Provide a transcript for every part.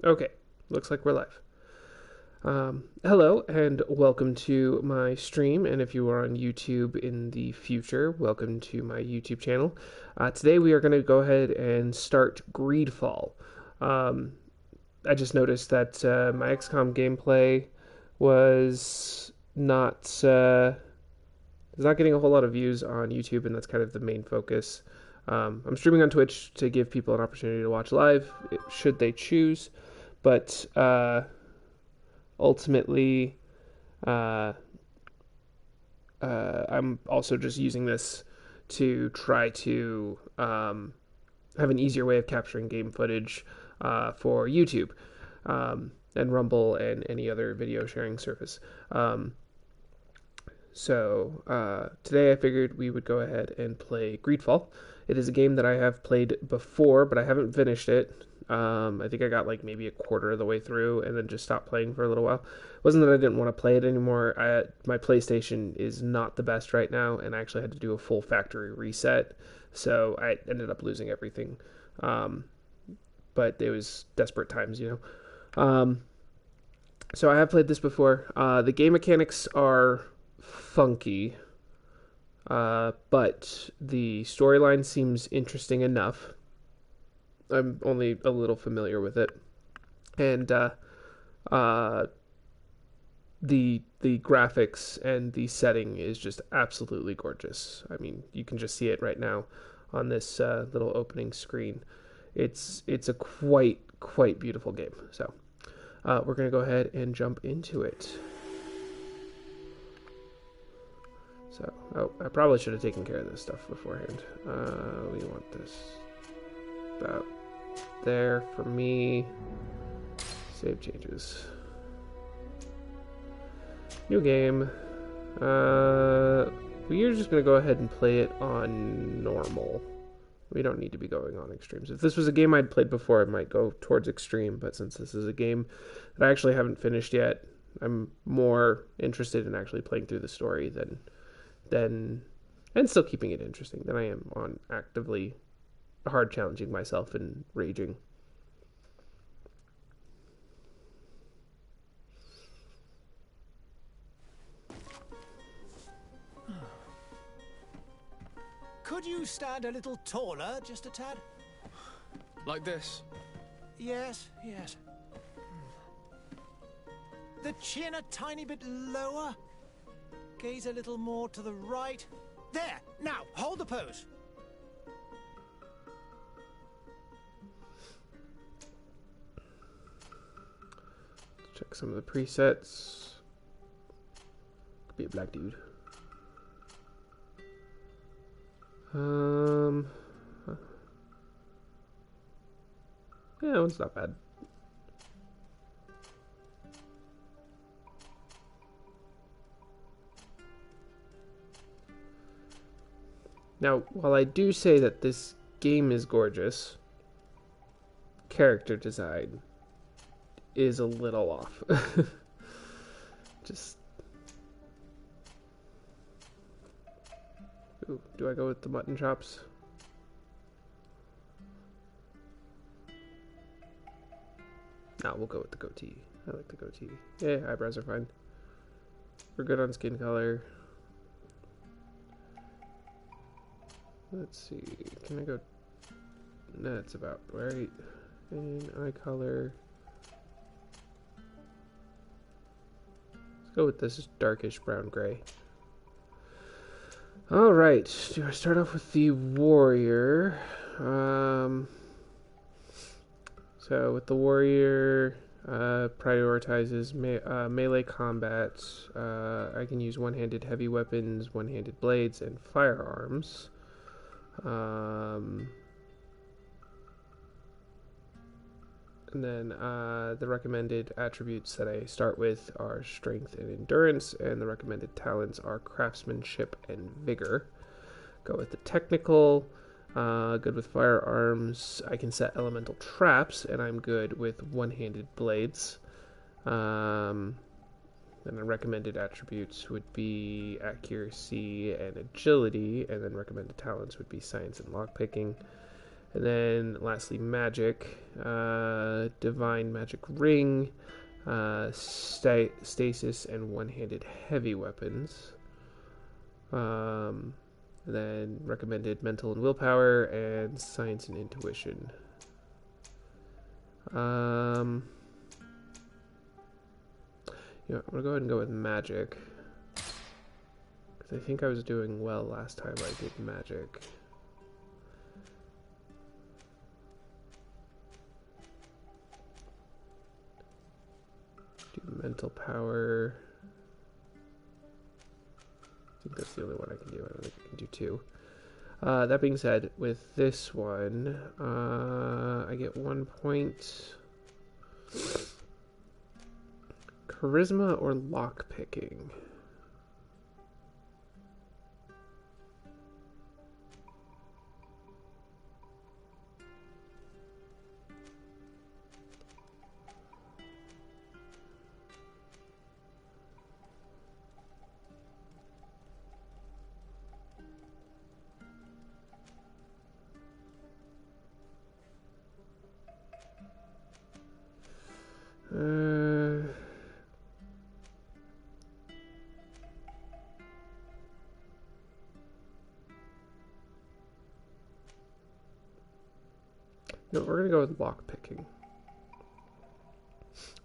Okay, looks like we're live. Hello and welcome to my stream. And if you are on YouTube in the future, welcome to my YouTube channel. Today we are going to go ahead and start Greedfall. Um, I just noticed that my XCOM gameplay was not getting a whole lot of views on YouTube, and that's kind of the main focus. I'm streaming on Twitch to give people an opportunity to watch live, should they choose. But ultimately, uh, I'm also just using this to try to have an easier way of capturing game footage for YouTube and Rumble and any other video sharing service. So today I figured we would go ahead and play Greedfall. It is a game that I have played before, but I haven't finished it. I think I got like maybe a quarter of the way through and then just stopped playing for a little while. It wasn't that I didn't want to play it anymore. My PlayStation is not the best right now, and I actually had to do a full factory reset, so I ended up losing everything. Um, but it was desperate times. So I have played this before. The game mechanics are funky, but the storyline seems interesting enough. I'm only a little familiar with it, and uh, the graphics and the setting is just absolutely gorgeous. I mean, you can just see it right now on this little opening screen. It's a quite beautiful game. So we're gonna go ahead and jump into it. So, oh, I probably should have taken care of this stuff beforehand. We want this about there for me. Save changes. New game. We're just going to go ahead and play it on normal. We don't need to be going on extremes. If this was a game I'd played before, I might go towards extreme, but since this is a game that I actually haven't finished yet, I'm more interested in actually playing through the story than and still keeping it interesting than I am on actively hard challenging myself and raging. Could you stand a little taller, just a tad? Like this? Yes, yes. The chin a tiny bit lower. Gaze a little more to the right. There! Now, hold the pose. Check some of the presets. Could be a black dude. Yeah, that one's not bad. Now, while I do say that this game is gorgeous, character design is a little off. Just. Ooh, do I go with the mutton chops? No, we'll go with the goatee. I like the goatee. Yeah, eyebrows are fine. We're good on skin color. Let's see. Can I go? That's about right. And eye color. Let's go with this darkish brown gray. All right. Do I start off with the warrior? So with the warrior, prioritizes melee combat. I can use one-handed heavy weapons, one-handed blades, and firearms. And then the recommended attributes that I start with are strength and endurance, and the recommended talents are craftsmanship and vigor. Go with the technical. Good with firearms. I can set elemental traps, and I'm good with one-handed blades. And the recommended attributes would be accuracy and agility, and then recommended talents would be science and lockpicking. And then lastly, magic. Divine magic ring, stasis, and one-handed heavy weapons. Then recommended mental and willpower, and science and intuition. I'm gonna go ahead and go with magic, because I think I was doing well last time I did magic. Do mental power. I think that's the only one I can do. I don't think I can do two. That being said, with this one, I get 1 point. Charisma or lock picking? No, we're going to go with lock picking.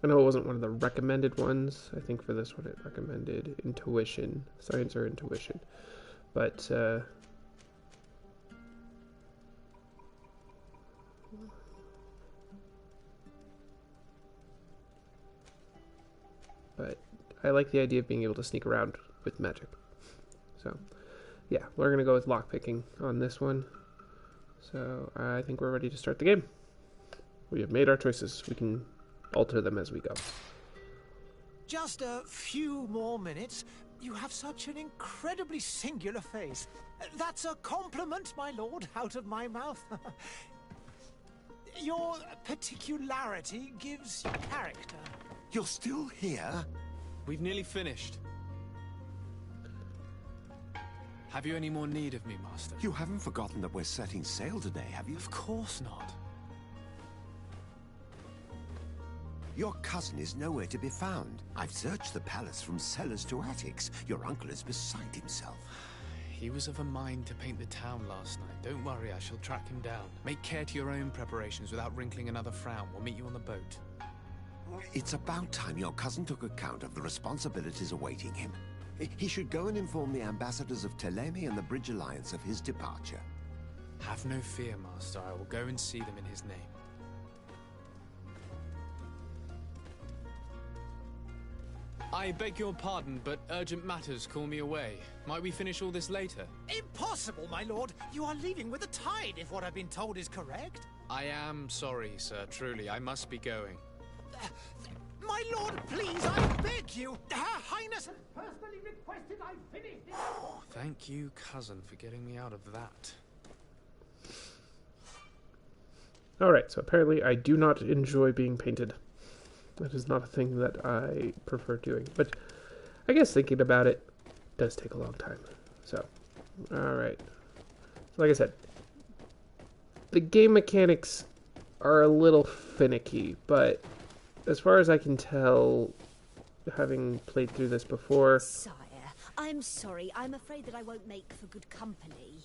I know it wasn't one of the recommended ones. I think for this one it recommended intuition, science or intuition. But I like the idea of being able to sneak around with magic. So, yeah, we're going to go with lock picking on this one. So, I think we're ready to start the game. We have made our choices. We can alter them as we go. Just a few more minutes. You have such an incredibly singular face. That's a compliment, my lord, out of my mouth. Your particularity gives you character. You're still here? We've nearly finished. Have you any more need of me, Master? You haven't forgotten that we're setting sail today, have you? Of course not. Your cousin is nowhere to be found. I've searched the palace from cellars to attics. Your uncle is beside himself. He was of a mind to paint the town last night. Don't worry, I shall track him down. Make care to your own preparations without wrinkling another frown. We'll meet you on the boat. It's about time your cousin took account of the responsibilities awaiting him. He should go and inform the ambassadors of Thélème and the Bridge Alliance of his departure. Have no fear, Master. I will go and see them in his name. I beg your pardon, but urgent matters call me away. Might we finish all this later? Impossible, my lord. You are leaving with the tide, if what I've been told is correct. I am sorry, sir. Truly, I must be going. My lord, please, I beg you. Her Highness has personally requested I finish this. Thank you, cousin, for getting me out of that. Alright, so apparently I do not enjoy being painted. That is not a thing that I prefer doing. But I guess thinking about it does take a long time. So, alright. Like I said, the game mechanics are a little finicky, but as far as I can tell, having played through this before... Sire, I'm sorry. I'm afraid that I won't make for good company.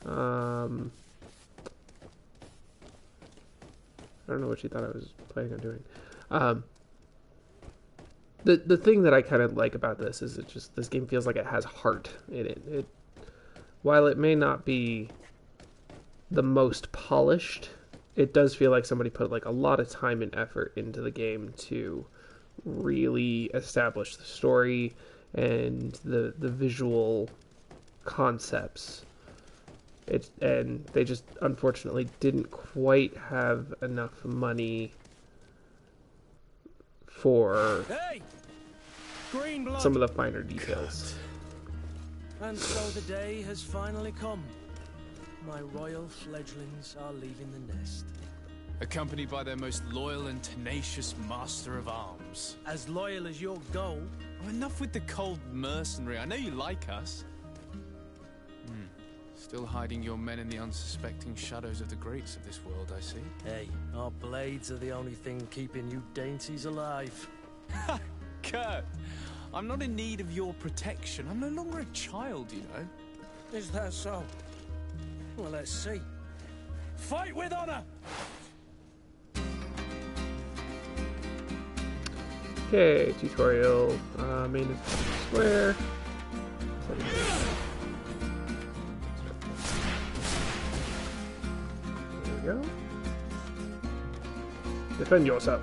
I don't know what you thought I was planning on doing. The thing that I kind of like about this is this game feels like it has heart in it. While it may not be the most polished, it does feel like somebody put like a lot of time and effort into the game to really establish the story and the visual concepts. And they just unfortunately didn't quite have enough money for some of the finer details. And so the day has finally come. My royal fledglings are leaving the nest. Accompanied by their most loyal and tenacious master of arms. As loyal as your goal. Oh, enough with the cold mercenary. I know you like us. Still hiding your men in the unsuspecting shadows of the greats of this world, I see. Hey, our blades are the only thing keeping you dainties alive. Ha! Kurt! I'm not in need of your protection. I'm no longer a child, you know. Is that so? Well, let's see. Fight with honor! Okay, tutorial. Main square. There we go. Defend yourself.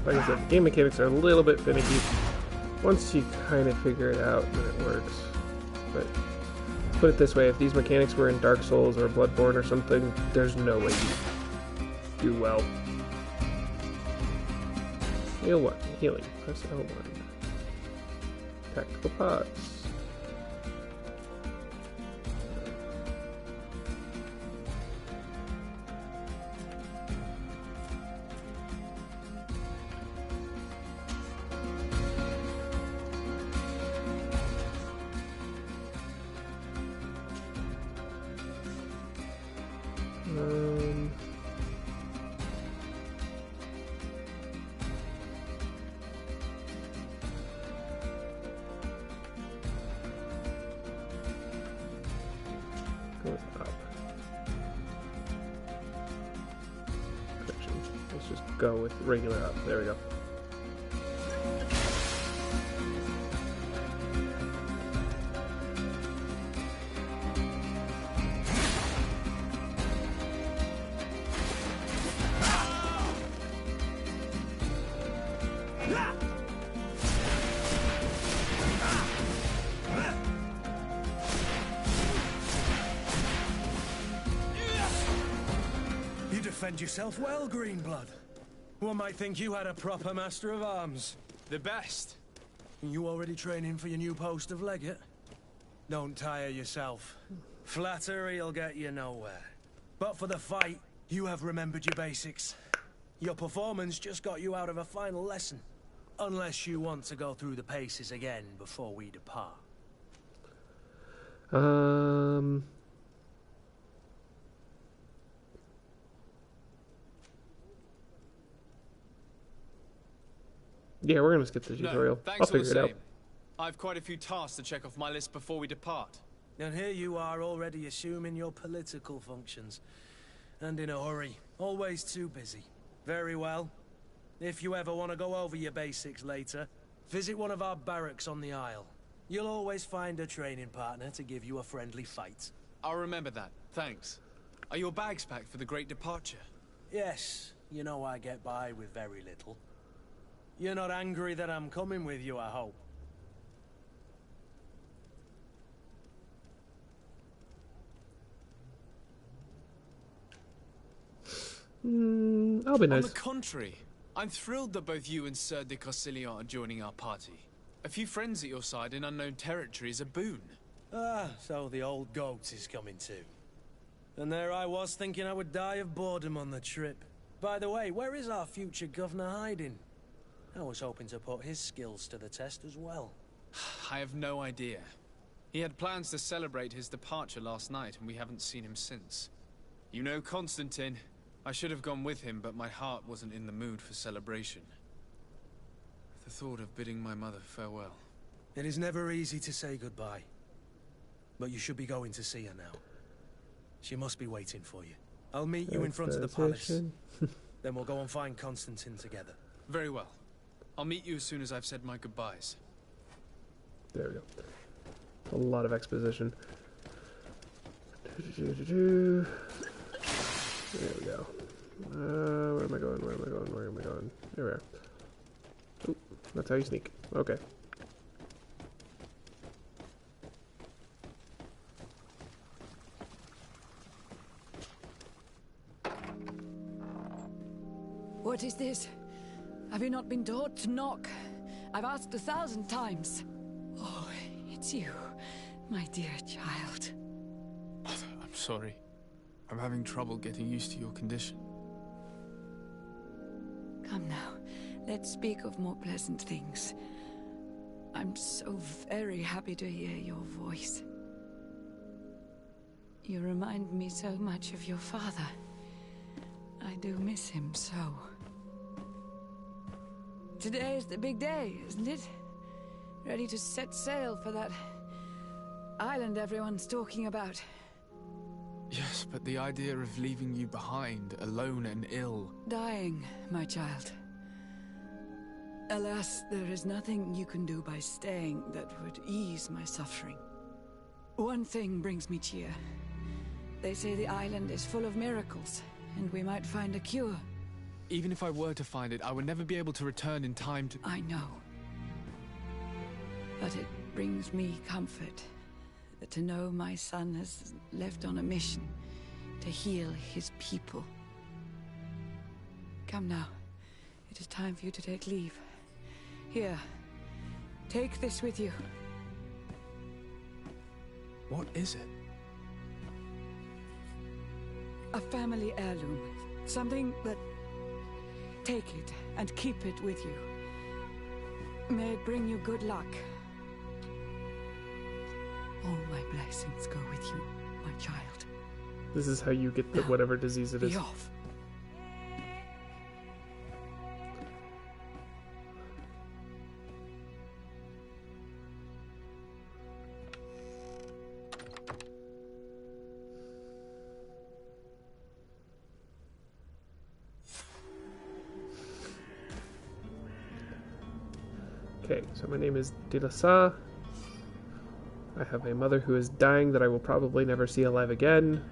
Like I said, game mechanics are a little bit finicky. Once you kind of figure it out, then it works. But put it this way, if these mechanics were in Dark Souls or Bloodborne or something, there's no way you do well. Heal what? Healing. Press L1. Tactical pods. Goes up. Correction. Let's just go with regular up. There we go. Defend yourself well, Greenblood. One might think you had a proper master of arms. The best. You already training for your new post of legate? Don't tire yourself. Flattery'll get you nowhere. But for the fight, you have remembered your basics. Your performance just got you out of a final lesson. Unless you want to go through the paces again before we depart. Yeah, we're gonna skip the tutorial. No, I'll thanks all figure the it out. same. I've quite a few tasks to check off my list before we depart. And here you are already assuming your political functions. And in a hurry. Always too busy. Very well. If you ever want to go over your basics later, visit one of our barracks on the Isle. You'll always find a training partner to give you a friendly fight. I'll remember that. Thanks. Are your bags packed for the great departure? Yes, you know I get by with very little. You're not angry that I'm coming with you, I hope. I'll be nice. On the contrary, I'm thrilled that both you and Sir de Corsillon are joining our party. A few friends at your side in unknown territory is a boon. Ah, so the old goat is coming too. And there I was thinking I would die of boredom on the trip. By the way, where is our future governor hiding? I was hoping to put his skills to the test as well. I have no idea. He had plans to celebrate his departure last night, and we haven't seen him since. You know Constantine. I should have gone with him, but my heart wasn't in the mood for celebration. The thought of bidding my mother farewell. It is never easy to say goodbye. But you should be going to see her now. She must be waiting for you. I'll meet you in front of the palace. Then we'll go and find Constantine together. Very well. I'll meet you as soon as I've said my goodbyes. There we go. A lot of exposition. There we go. Where am I going? Where am I going? Where am I going? There we are. Ooh, that's how you sneak. Okay. What is this? Have you not been taught to knock? I've asked 1,000 times. Oh, it's you, my dear child. Mother, I'm sorry. I'm having trouble getting used to your condition. Come now, let's speak of more pleasant things. I'm so very happy to hear your voice. You remind me so much of your father. I do miss him so. Today is the big day, isn't it? Ready to set sail for that island everyone's talking about. Yes, but the idea of leaving you behind, alone and ill... Dying, my child. Alas, there is nothing you can do by staying that would ease my suffering. One thing brings me cheer. They say the island is full of miracles, and we might find a cure. Even if I were to find it, I would never be able to return in time to... I know. But it brings me comfort to know my son has left on a mission to heal his people. Come now. It is time for you to take leave. Here. Take this with you. What is it? A family heirloom. Something that... Take it and keep it with you. May it bring you good luck. All my blessings go with you, my child. This is how you get the whatever disease it is. Be off. Okay, so my name is De La Salle. I have a mother who is dying that I will probably never see alive again.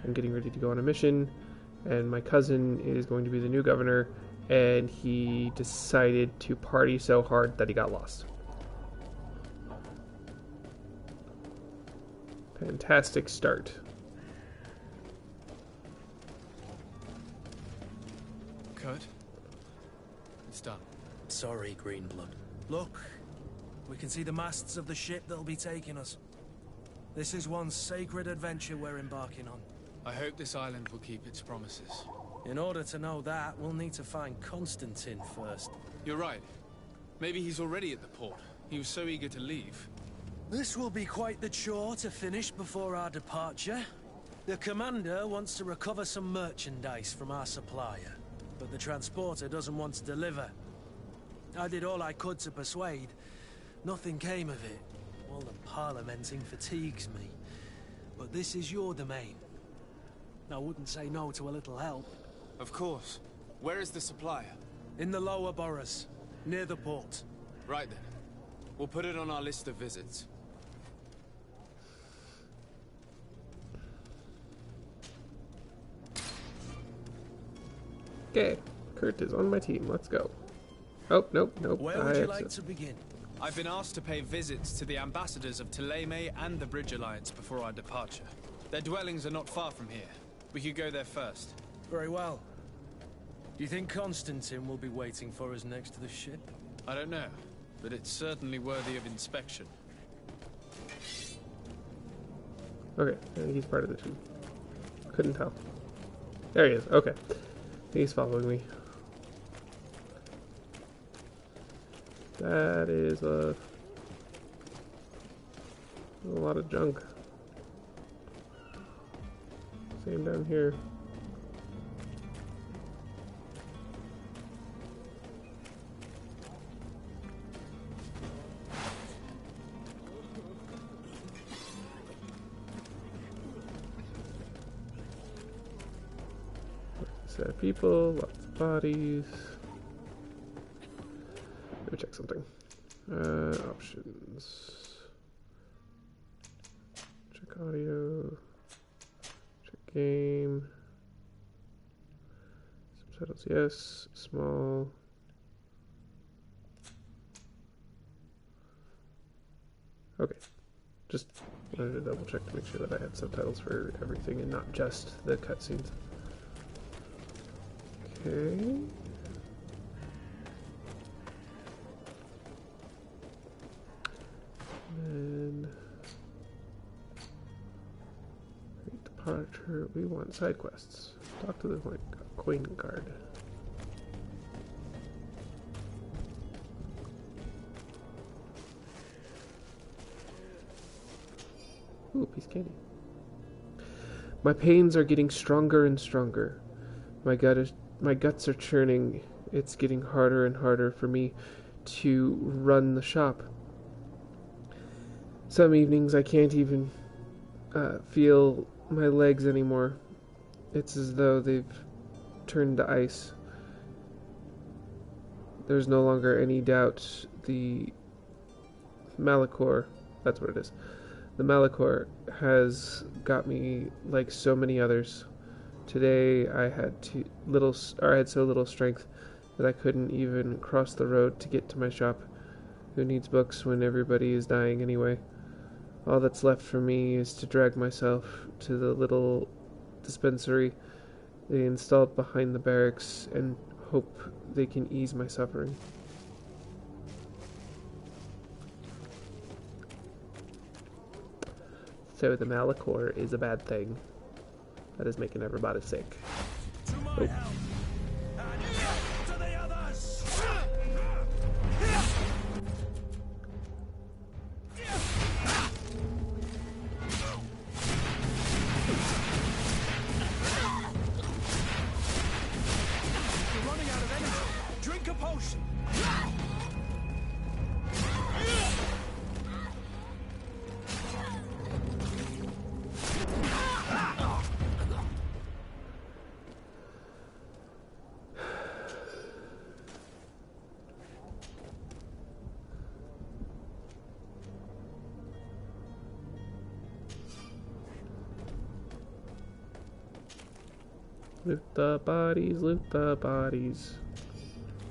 I'm getting ready to go on a mission, and my cousin is going to be the new governor, and he decided to party so hard that he got lost. Fantastic start. Kurt? It's done. Sorry, Greenblood. Look, we can see the masts of the ship that'll be taking us. This is one sacred adventure we're embarking on. I hope this island will keep its promises. In order to know that, we'll need to find Constantine first. You're right. Maybe he's already at the port. He was so eager to leave. This will be quite the chore to finish before our departure. The commander wants to recover some merchandise from our supplier, but the transporter doesn't want to deliver. I did all I could to persuade. Nothing came of it. All the parliamenting fatigues me. But this is your domain. I wouldn't say no to a little help. Of course. Where is the supplier? In the lower boroughs, near the port. Right then. We'll put it on our list of visits. Okay, Kurt is on my team. Let's go. Oh, nope. Where would you like to begin? I've been asked to pay visits to the ambassadors of Thélème and the Bridge Alliance before our departure. Their dwellings are not far from here. We could go there first. Very well. Do you think Constantine will be waiting for us next to the ship? I don't know, but it's certainly worthy of inspection. Okay, I think he's part of the team. Couldn't tell. There he is. Okay. He's following me. That is a lot of junk. Same down here. Set of people, lots of bodies. Let me check something. Options. Check audio. Check game. Subtitles, yes. Small. Okay. Just wanted to double check to make sure that I had subtitles for everything and not just the cutscenes. Okay. departure. We want side quests. Talk to the coin guard. Ooh, piece of candy. My pains are getting stronger and stronger. My guts are churning. It's getting harder and harder for me to run the shop. Some evenings I can't even feel my legs anymore. It's as though they've turned to ice. There's no longer any doubt the Malachor, that's what it is. The Malachor has got me like so many others. Today I had so little strength that I couldn't even cross the road to get to my shop. Who needs books when everybody is dying anyway? All that's left for me is to drag myself to the little dispensary they installed behind the barracks and hope they can ease my suffering. So the Malachor is a bad thing. That is making everybody sick. Oh. Loot the bodies, loot the bodies.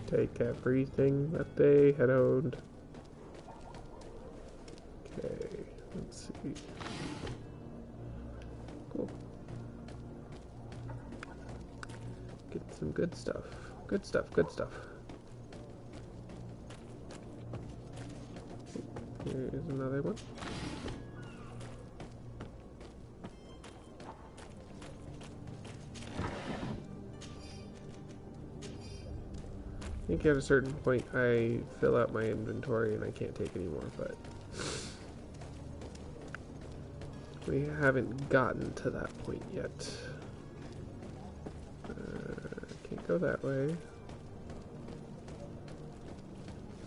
Take everything that they had owned. Okay, let's see. Cool. Get some good stuff. Good stuff, good stuff. Here's another one. I think at a certain point I fill out my inventory and I can't take anymore, but we haven't gotten to that point yet. Can't go that way.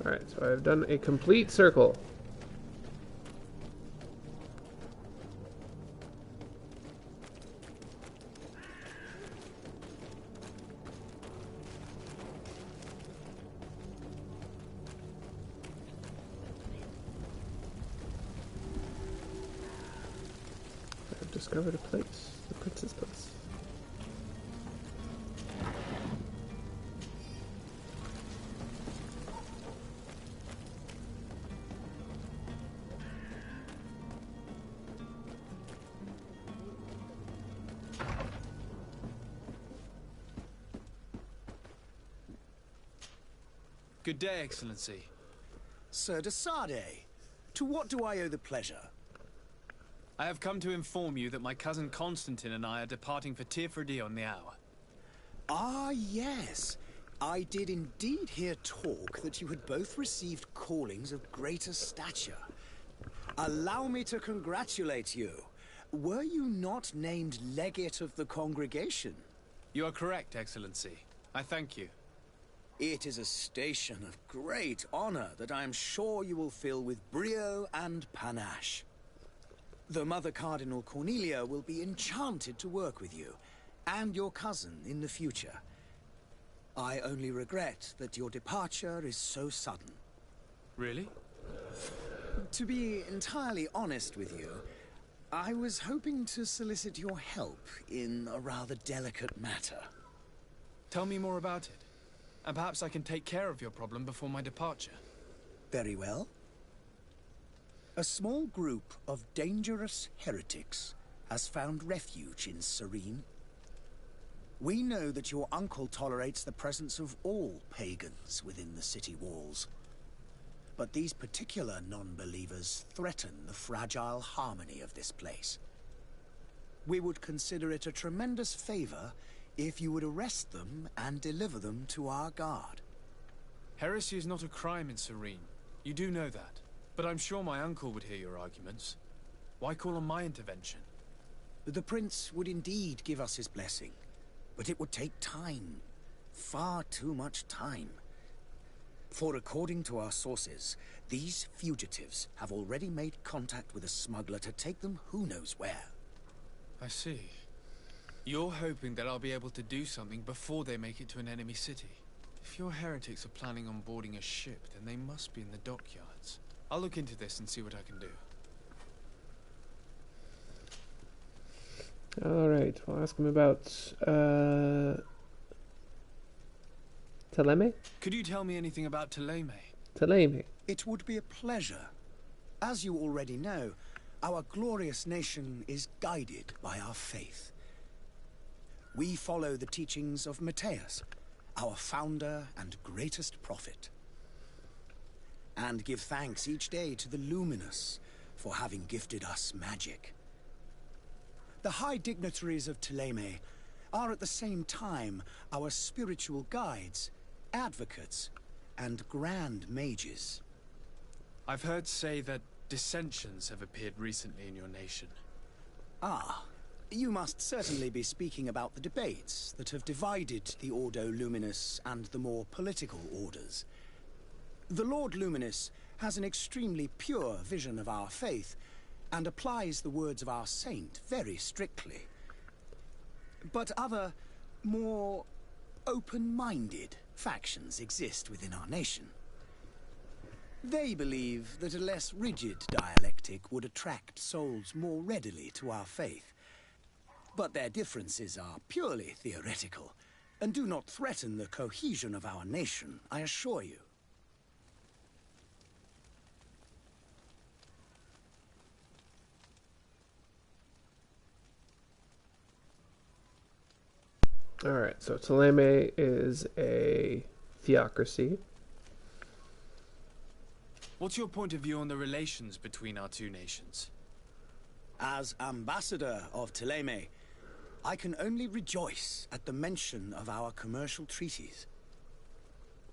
Alright, so I've done a complete circle. Discovered a place, the prince's place. Good day, Excellency. Sir de Sardet, to what do I owe the pleasure? I have come to inform you that my cousin Constantine and I are departing for Teerfredo on the hour. Ah, yes. I did indeed hear talk that you had both received callings of greater stature. Allow me to congratulate you. Were you not named legate of the congregation? You are correct, Excellency. I thank you. It is a station of great honor that I am sure you will fill with brio and panache. The Mother Cardinal Cornelia will be enchanted to work with you, and your cousin in the future. I only regret that your departure is so sudden. Really? To be entirely honest with you, I was hoping to solicit your help in a rather delicate matter. Tell me more about it, and perhaps I can take care of your problem before my departure. Very well. A small group of dangerous heretics has found refuge in Serene. We know that your uncle tolerates the presence of all pagans within the city walls. But these particular non-believers threaten the fragile harmony of this place. We would consider it a tremendous favor if you would arrest them and deliver them to our guard. Heresy is not a crime in Serene. You do know that. But I'm sure my uncle would hear your arguments. Why call on my intervention? The prince would indeed give us his blessing, but it would take time. Far too much time. For according to our sources, these fugitives have already made contact with a smuggler to take them who knows where. I see. You're hoping that I'll be able to do something before they make it to an enemy city. If your heretics are planning on boarding a ship, then they must be in the dockyards. I'll look into this and see what I can do. Alright, we'll ask him about Thélème? Could you tell me anything about Thélème? Thélème. It would be a pleasure. As you already know, our glorious nation is guided by our faith. We follow the teachings of Matthias, our founder and greatest prophet, and give thanks each day to the Luminous for having gifted us magic. The high dignitaries of Thélème are at the same time our spiritual guides, advocates, and grand mages. I've heard say that dissensions have appeared recently in your nation. Ah, you must certainly be speaking about the debates that have divided the Ordo Luminous and the more political orders. The Lord Luminous has an extremely pure vision of our faith and applies the words of our saint very strictly. But other, more open-minded factions exist within our nation. They believe that a less rigid dialectic would attract souls more readily to our faith. But their differences are purely theoretical, and do not threaten the cohesion of our nation, I assure you. Alright, so Thélème is a theocracy. What's your point of view on the relations between our two nations? As ambassador of Thélème, I can only rejoice at the mention of our commercial treaties.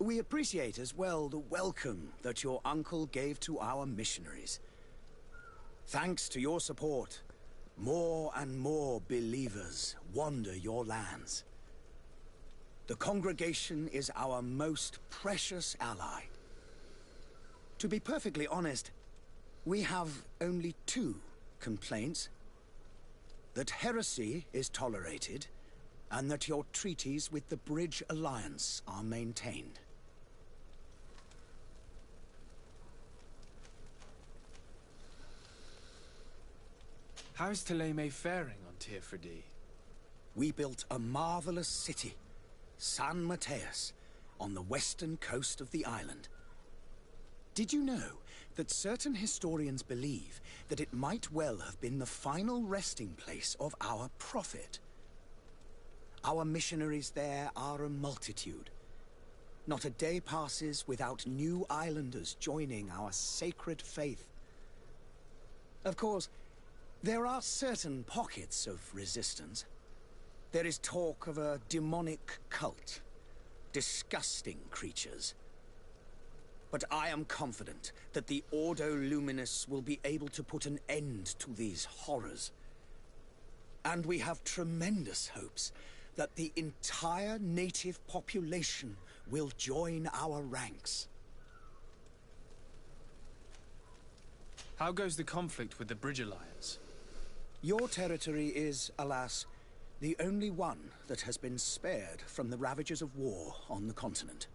We appreciate as well the welcome that your uncle gave to our missionaries. Thanks to your support, more and more believers wander your lands. The congregation is our most precious ally. To be perfectly honest, we have only two complaints. That heresy is tolerated, and that your treaties with the Bridge Alliance are maintained. How is Thélème faring on Teofredi? We built a marvelous city, San Matthias, on the western coast of the island. Did you know that certain historians believe that it might well have been the final resting place of our prophet? Our missionaries there are a multitude. Not a day passes without new islanders joining our sacred faith. Of course, there are certain pockets of resistance. There is talk of a demonic cult, disgusting creatures. But I am confident that the Ordo Luminous will be able to put an end to these horrors. And we have tremendous hopes that the entire native population will join our ranks. How goes the conflict with the Bridge Alliance? Your territory is, alas, the only one that has been spared from the ravages of war on the continent.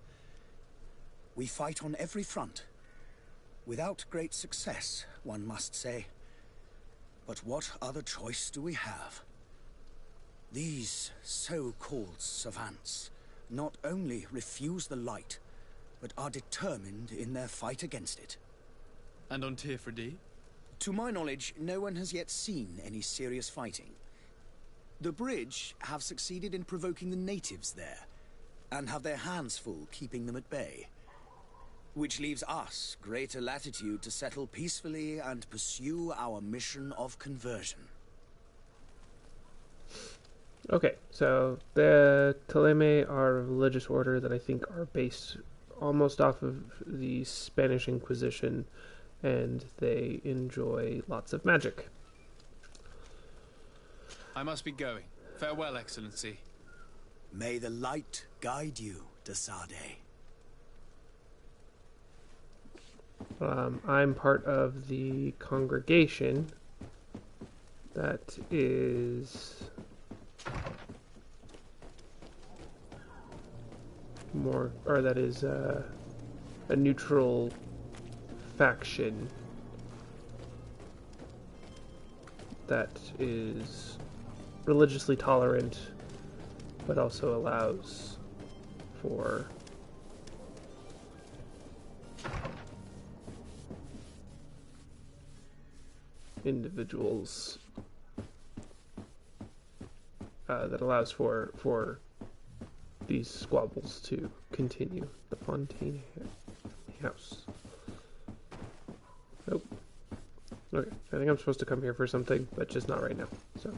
We fight on every front. Without great success, one must say. But what other choice do we have? These so-called savants not only refuse the light, but are determined in their fight against it. And on Teofredi? To my knowledge, no one has yet seen any serious fighting. The Bridge have succeeded in provoking the natives there, and have their hands full keeping them at bay. Which leaves us greater latitude to settle peacefully and pursue our mission of conversion. Okay, so the Theleme are a religious order that I think are based almost off of the Spanish Inquisition, and they enjoy lots of magic. I must be going. Farewell, Excellency. May the light guide you, de Sade. I'm part of the congregation that is a neutral faction that is religiously tolerant, but also allows for individuals, that allows for these squabbles to continue. The Fontaine House. Nope. Okay, I think I'm supposed to come here for something, but just not right now. So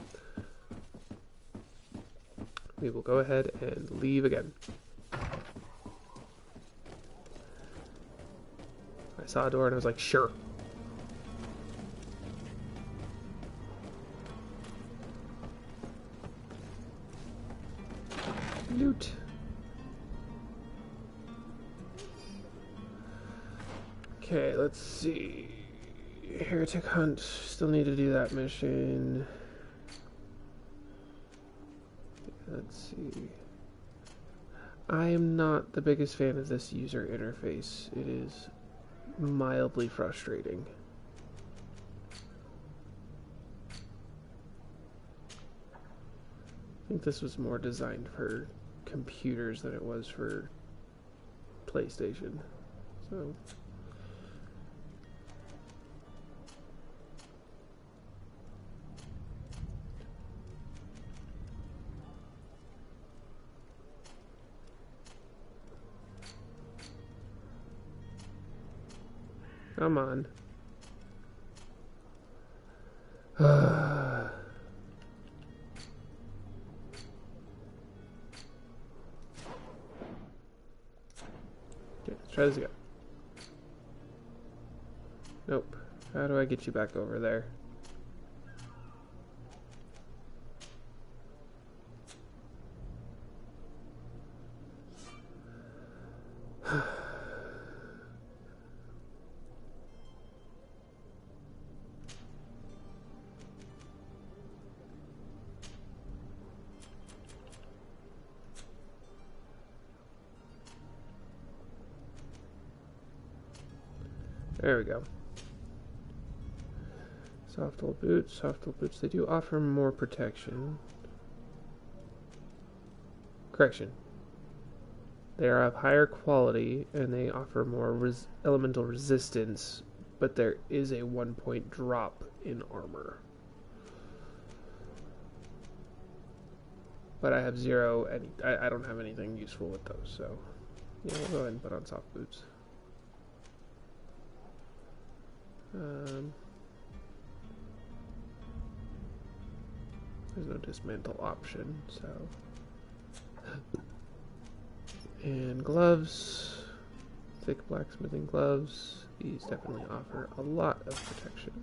we will go ahead and leave again. I saw a door and I was like, sure. Loot. Okay, let's see. Heretic Hunt. Still need to do that mission. Let's see. I am not the biggest fan of this user interface. It is mildly frustrating. I think this was more designed for computers than it was for PlayStation. So come on. Okay, let's try this again. Nope. How do I get you back over there? There we go. Soft-toe boots, soft-toe boots. They do offer more protection. Correction. They are of higher quality and they offer more elemental resistance, but there is a 1-point drop in armor. But I have zero, and I don't have anything useful with those, so yeah, we'll go ahead and put on soft boots. There's no dismantle option, so. And gloves, thick blacksmithing gloves. These definitely offer a lot of protection.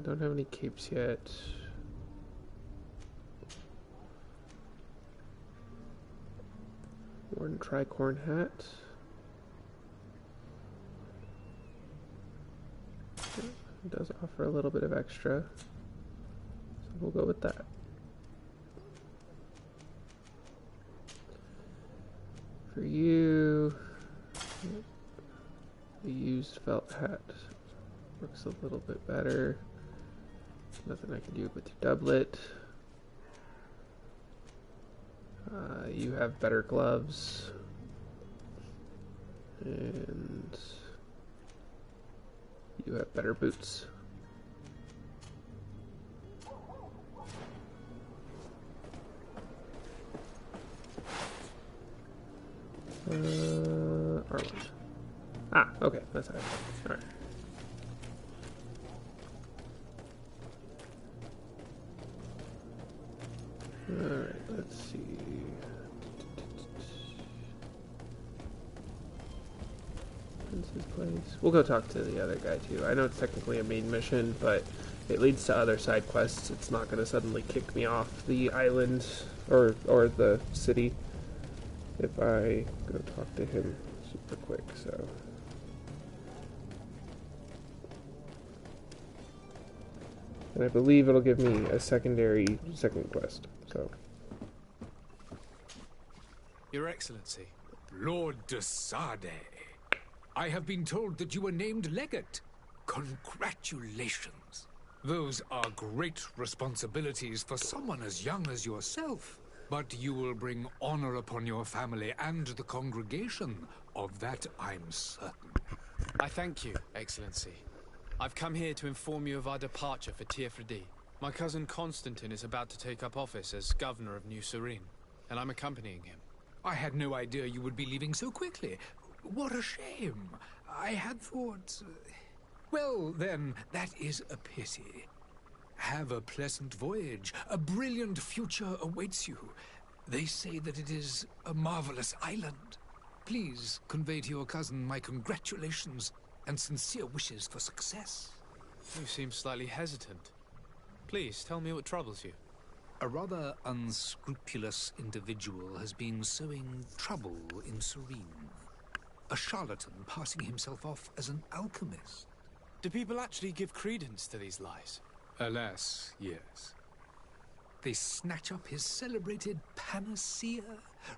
Don't have any capes yet. Worn tricorn hat. It does offer a little bit of extra, so we'll go with that. For you, the used felt hat works a little bit better. Nothing I can do with your doublet. You have better gloves, and you have better boots. Armor. Ah, okay, that's how I. Alright. Alright, let's see. Prince's Place. We'll go talk to the other guy too. I know it's technically a main mission, but it leads to other side quests. It's not going to suddenly kick me off the island or the city if I go talk to him super quick, so. And I believe it'll give me a second quest, so. Your Excellency. Lord de Sade, I have been told that you were named Legate. Congratulations. Those are great responsibilities for someone as young as yourself. But you will bring honor upon your family and the congregation. Of that, I'm certain. I thank you, Excellency. I've come here to inform you of our departure for Teerfredi. My cousin Constantine is about to take up office as governor of New Serene, and I'm accompanying him. I had no idea you would be leaving so quickly. What a shame. I had thought... Well, then, that is a pity. Have a pleasant voyage. A brilliant future awaits you. They say that it is a marvelous island. Please convey to your cousin my congratulations and sincere wishes for success. You seem slightly hesitant. Please, tell me what troubles you. A rather unscrupulous individual has been sowing trouble in Serene. A charlatan passing himself off as an alchemist. Do people actually give credence to these lies? Alas, yes. They snatch up his celebrated panacea.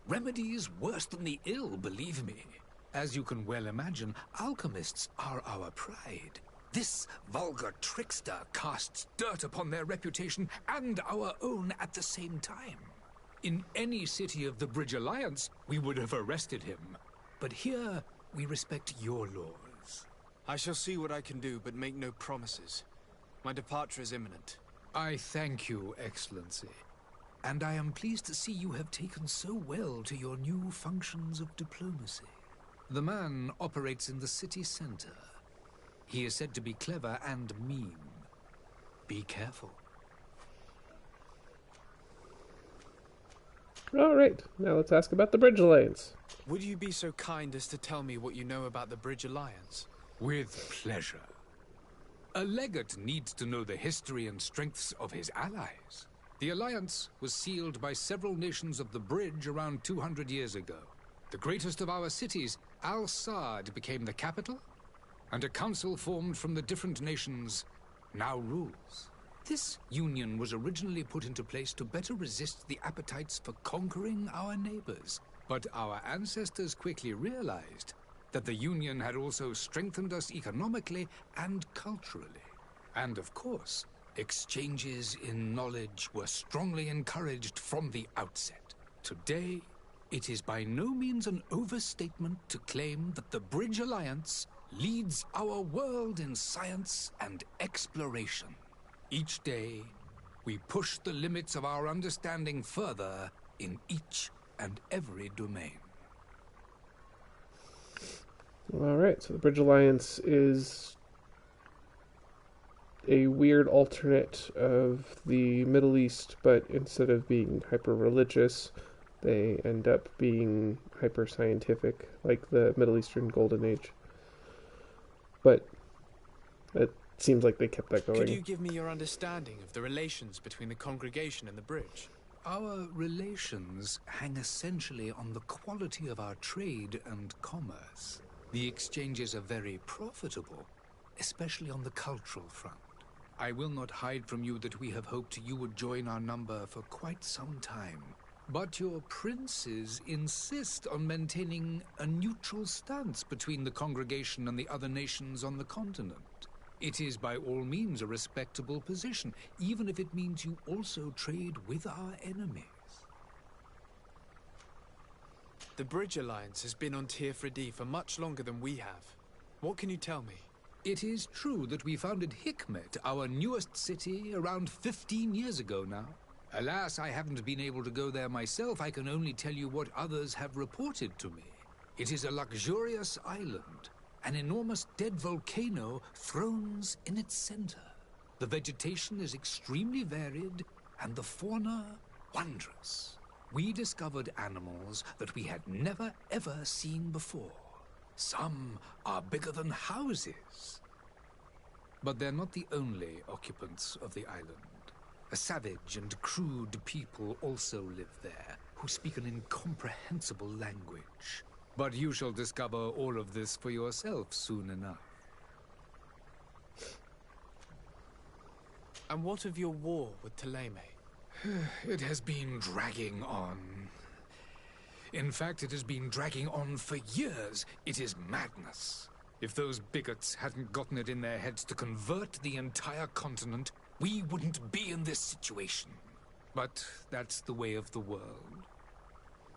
Remedies worse than the ill, believe me. As you can well imagine, alchemists are our pride. This vulgar trickster casts dirt upon their reputation and our own at the same time. In any city of the Bridge Alliance, we would have arrested him. But here, we respect your laws. I shall see what I can do, but make no promises. My departure is imminent. I thank you, Excellency. And I am pleased to see you have taken so well to your new functions of diplomacy. The man operates in the city center. He is said to be clever and mean. Be careful. Alright, now let's ask about the Bridge Alliance. Would you be so kind as to tell me what you know about the Bridge Alliance? With pleasure. A legate needs to know the history and strengths of his allies. The alliance was sealed by several nations of the Bridge around 200 years ago. The greatest of our cities, Al-Sad, became the capital, and a council formed from the different nations now rules. This union was originally put into place to better resist the appetites for conquering our neighbors. But our ancestors quickly realized that the union had also strengthened us economically and culturally. And of course, exchanges in knowledge were strongly encouraged from the outset. Today, it is by no means an overstatement to claim that the Bridge Alliance leads our world in science and exploration. Each day, we push the limits of our understanding further in each and every domain. Alright, so the Bridge Alliance is a weird alternate of the Middle East, but instead of being hyper-religious, they end up being hyper-scientific, like the Middle Eastern Golden Age. But it seems like they kept that going. Could you give me your understanding of the relations between the congregation and the Bridge? Our relations hang essentially on the quality of our trade and commerce. The exchanges are very profitable, especially on the cultural front. I will not hide from you that we have hoped you would join our number for quite some time. But your princes insist on maintaining a neutral stance between the congregation and the other nations on the continent. It is by all means a respectable position, even if it means you also trade with our enemies. The Bridge Alliance has been on Teerfredi for much longer than we have. What can you tell me? It is true that we founded Hikmet, our newest city, around 15 years ago now. Alas, I haven't been able to go there myself. I can only tell you what others have reported to me. It is a luxurious island. An enormous dead volcano thrones in its center. The vegetation is extremely varied, and the fauna wondrous. We discovered animals that we had never ever seen before. Some are bigger than houses. But they're not the only occupants of the island. A savage and crude people also live there, who speak an incomprehensible language. But you shall discover all of this for yourself soon enough. And what of your war with Thélème? It has been dragging on. In fact, it has been dragging on for years. It is madness. If those bigots hadn't gotten it in their heads to convert the entire continent, we wouldn't be in this situation. But that's the way of the world.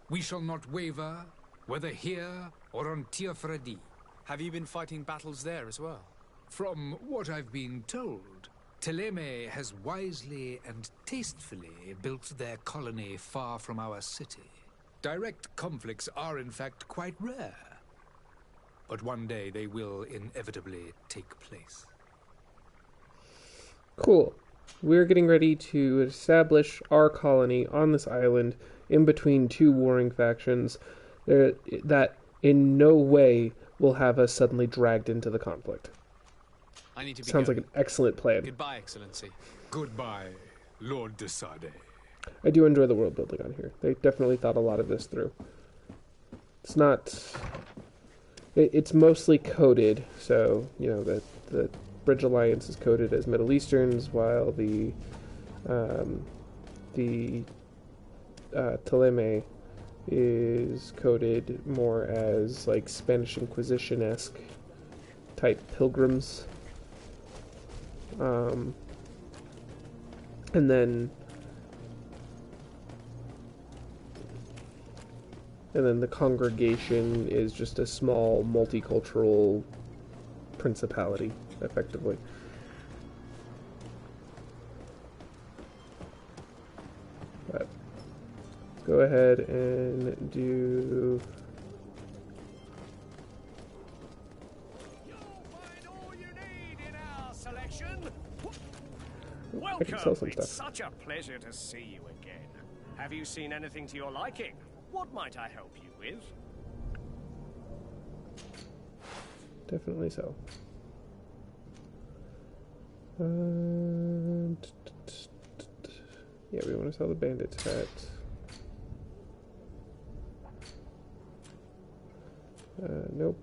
We shall not waver, whether here or on Tir Freddy. Have you been fighting battles there as well? From what I've been told, Thélème has wisely and tastefully built their colony far from our city. Direct conflicts are in fact quite rare. But one day they will inevitably take place. Cool. We're getting ready to establish our colony on this island in between two warring factions that in no way will have us suddenly dragged into the conflict. I need to be Sounds going. like an excellent plan. Goodbye, Excellency. Goodbye, Lord de Sade. I do enjoy the world building on here. They definitely thought a lot of this through. It's not... It's mostly coded, so, you know, the Bridge Alliance is coded as Middle Easterns, while the Thélème is coded more as, like, Spanish Inquisition-esque type pilgrims. And then the congregation is just a small multicultural principality, effectively. But let's go ahead and do... I can sell some Welcome. It's stuff. such a pleasure to see you again. Have you seen anything to your liking? What might I help you with? Definitely so. Yeah, we want to sell the bandit's hat. Nope.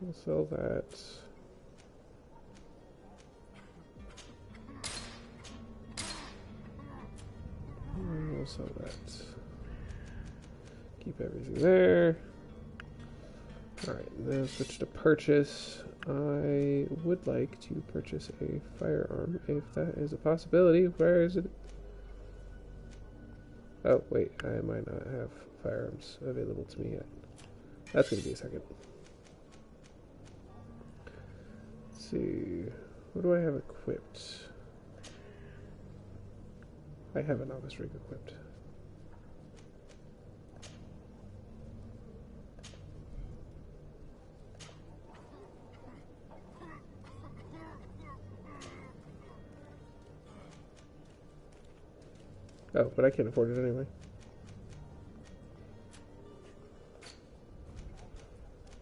We'll sell that. And we'll sell that. Keep everything there. Alright, now switch to purchase. I would like to purchase a firearm, if that is a possibility. Where is it? Oh, wait, I might not have firearms available to me yet. That's going to be a second. Let's see, what do I have equipped? I have a novice rig equipped. Oh, but I can't afford it anyway.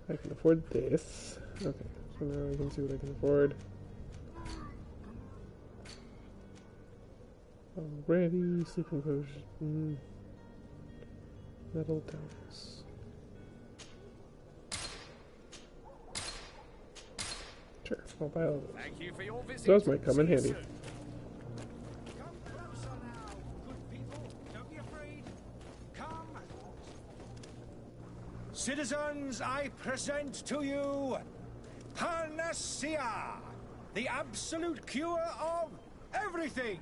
I can afford this. Okay, so now I can see what I can afford. Already, sleeping potion, metal downs. Sure, I'll buy all of those. Thank you for your visit. Those might come in handy. Come closer now, good people. Don't be afraid. Come. Citizens, I present to you Panacea, the absolute cure of everything.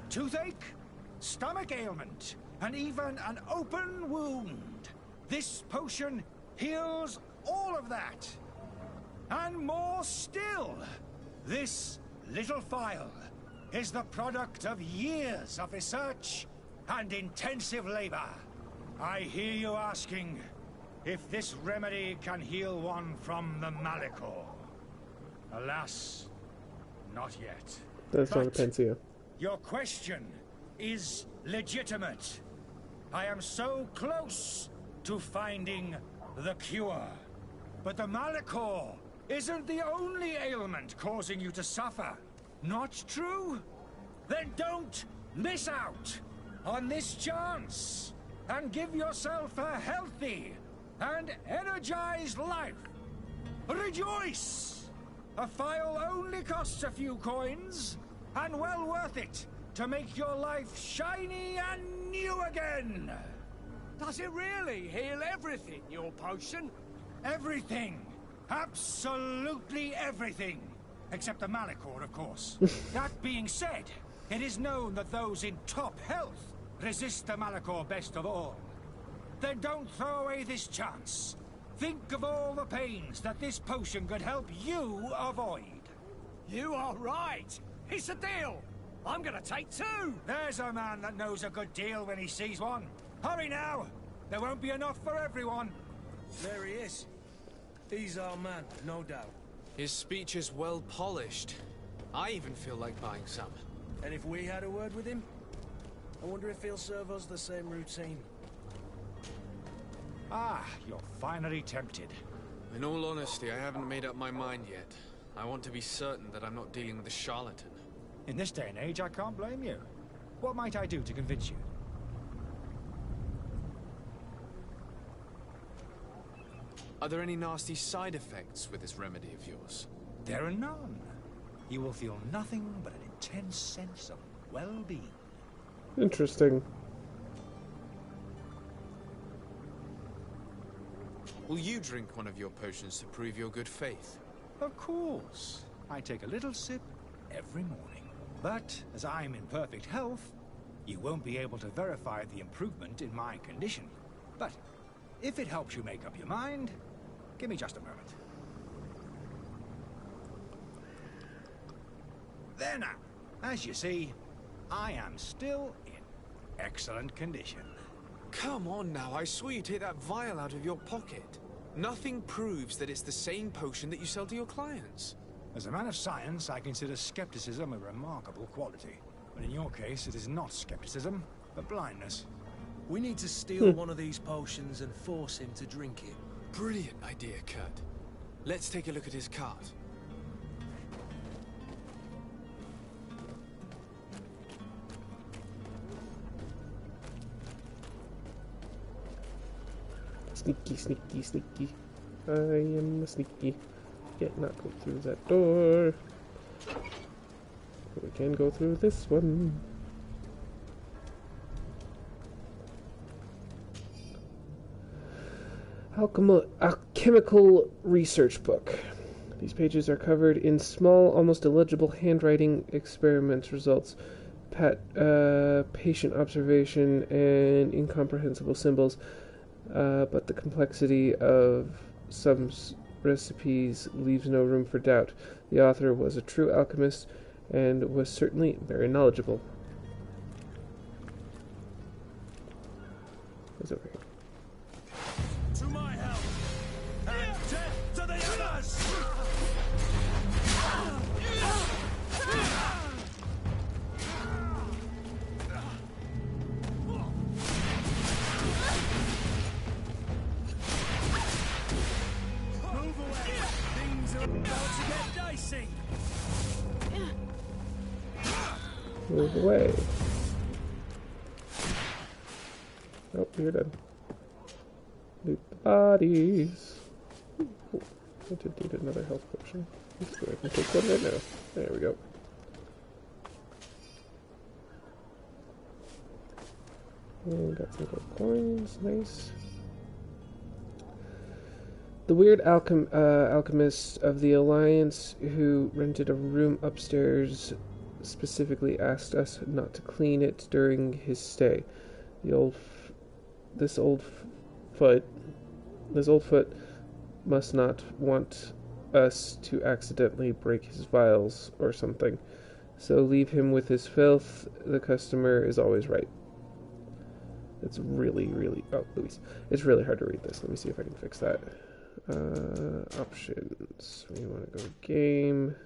Toothache, stomach ailment, and even an open wound. This potion heals all of that. And more still, this little phial is the product of years of research and intensive labor. I hear you asking if this remedy can heal one from the Malichor. Alas, not yet. That's not a But Pensio. your question is legitimate. I am so close to finding the cure. But the Malachor isn't the only ailment causing you to suffer. Not true? Then don't miss out on this chance and give yourself a healthy and energized life. Rejoice! A file only costs a few coins, and well worth it to make your life shiny and new again. Does it really heal everything, your potion? Everything. Absolutely everything. Except the Malachor, of course. That being said, it is known that those in top health resist the Malachor best of all. Then don't throw away this chance. Think of all the pains that this potion could help you avoid. You are right. It's a deal. I'm gonna take 2. There's a man that knows a good deal when he sees one. Hurry now. There won't be enough for everyone. There he is. He's our man, no doubt. His speech is well polished. I even feel like buying some. And if we had a word with him, I wonder if he'll serve us the same routine. Ah, you're finally tempted. In all honesty, I haven't made up my mind yet. I want to be certain that I'm not dealing with a charlatan. In this day and age, I can't blame you. What might I do to convince you? Are there any nasty side effects with this remedy of yours? There are none. You will feel nothing but an intense sense of well-being. Interesting. Will you drink one of your potions to prove your good faith? Of course. I take a little sip every morning. But as I'm in perfect health, you won't be able to verify the improvement in my condition. But if it helps you make up your mind, give me just a moment. There now. As you see, I am still in excellent condition. Come on now, I swear you take that vial out of your pocket. Nothing proves that it's the same potion that you sell to your clients. As a man of science, I consider skepticism a remarkable quality. But in your case, it is not skepticism, but blindness. We need to steal one of these potions and force him to drink it. Brilliant idea, Kurt. Let's take a look at his cart. Sneaky, sneaky, sneaky. I am a sneaky. Yet not go through that door. We can go through this one. Alchemical research book. These pages are covered in small, almost illegible handwriting, experiment results, patient observation, and incomprehensible symbols. But the complexity of some recipes leaves no room for doubt. The author was a true alchemist and was certainly very knowledgeable. What's over here? To my help! And death to the others! Move away! Things are about to get dicey! Move away. Oh, you're done. Loot the bodies. Ooh, I did need another health potion. So I can take one right now. There we go. And got some gold coins. Nice. The weird alchemist of the Alliance who rented a room upstairs specifically asked us not to clean it during his stay. This old foot must not want us to accidentally break his vials or something. So leave him with his filth. The customer is always right. It's really, oh, Louise. It's really hard to read this. Let me see if I can fix that. Options. We want to go game.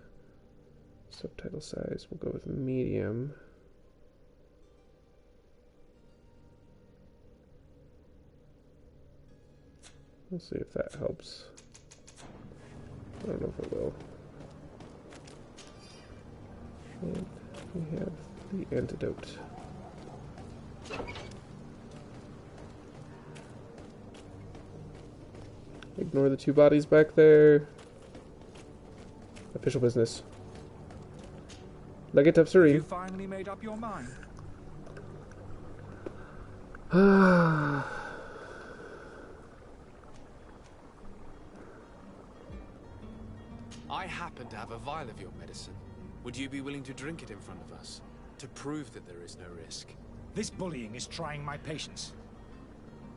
Subtitle size, we'll go with medium. We'll see if that helps. I don't know if it will. And we have the antidote. Ignore the two bodies back there. Official business. Legate of Serene. You finally made up your mind? I happen to have a vial of your medicine. Would you be willing to drink it in front of us? To prove that there is no risk? This bullying is trying my patience.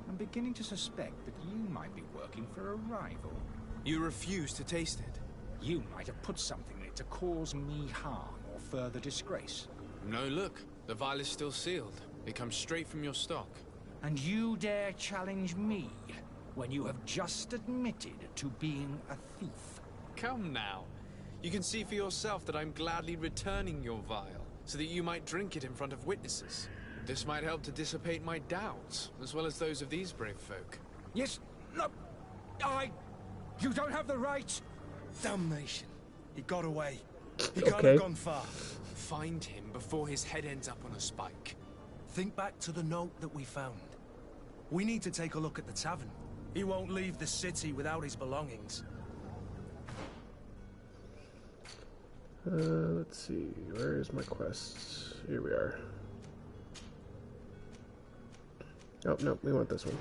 I'm beginning to suspect that you might be working for a rival. You refuse to taste it? You might have put something in it to cause me harm or further disgrace. No, look. The vial is still sealed. It comes straight from your stock. And you dare challenge me when you have just admitted to being a thief? Come now. You can see for yourself that I'm gladly returning your vial, so that you might drink it in front of witnesses. This might help to dissipate my doubts, as well as those of these brave folk. Yes, no, You don't have the right! Damnation. He got away. He can't have gone far. Find him before his head ends up on a spike. Think back to the note that we found. We need to take a look at the tavern. He won't leave the city without his belongings. Let's see, where is my quests? Here we are. Oh, no, we want this one.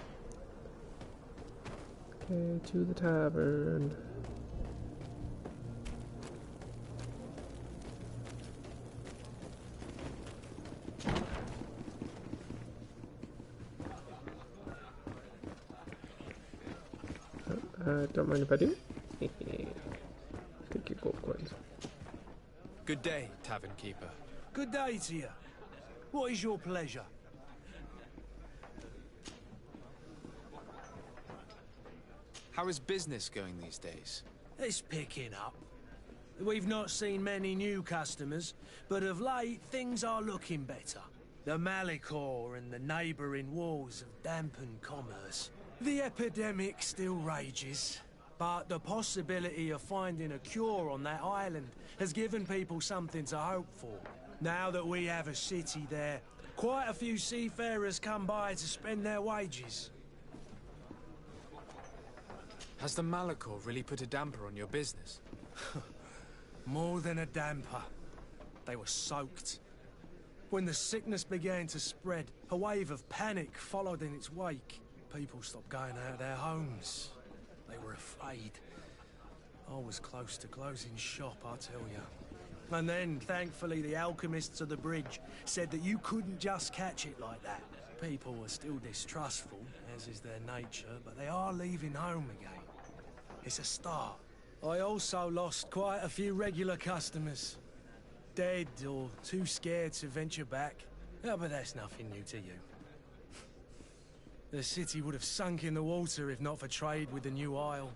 Okay, to the tavern. Don't mind if I do. Take your gold coins. Good day, tavern keeper. Good day to you. What is your pleasure? How is business going these days? It's picking up. We've not seen many new customers, but of late things are looking better. The Malicor and the neighbouring wars have dampened commerce. The epidemic still rages, but the possibility of finding a cure on that island has given people something to hope for. Now that we have a city there, quite a few seafarers come by to spend their wages. Has the Malicor really put a damper on your business? More than a damper. They were soaked. When the sickness began to spread, a wave of panic followed in its wake. People stopped going out of their homes. They were afraid. I was close to closing shop, I tell you. And then, thankfully, the alchemists of the bridge said that you couldn't just catch it like that. People were still distrustful, as is their nature, but they are leaving home again. It's a start. I also lost quite a few regular customers. Dead or too scared to venture back. Yeah, but that's nothing new to you. The city would have sunk in the water if not for trade with the new isle.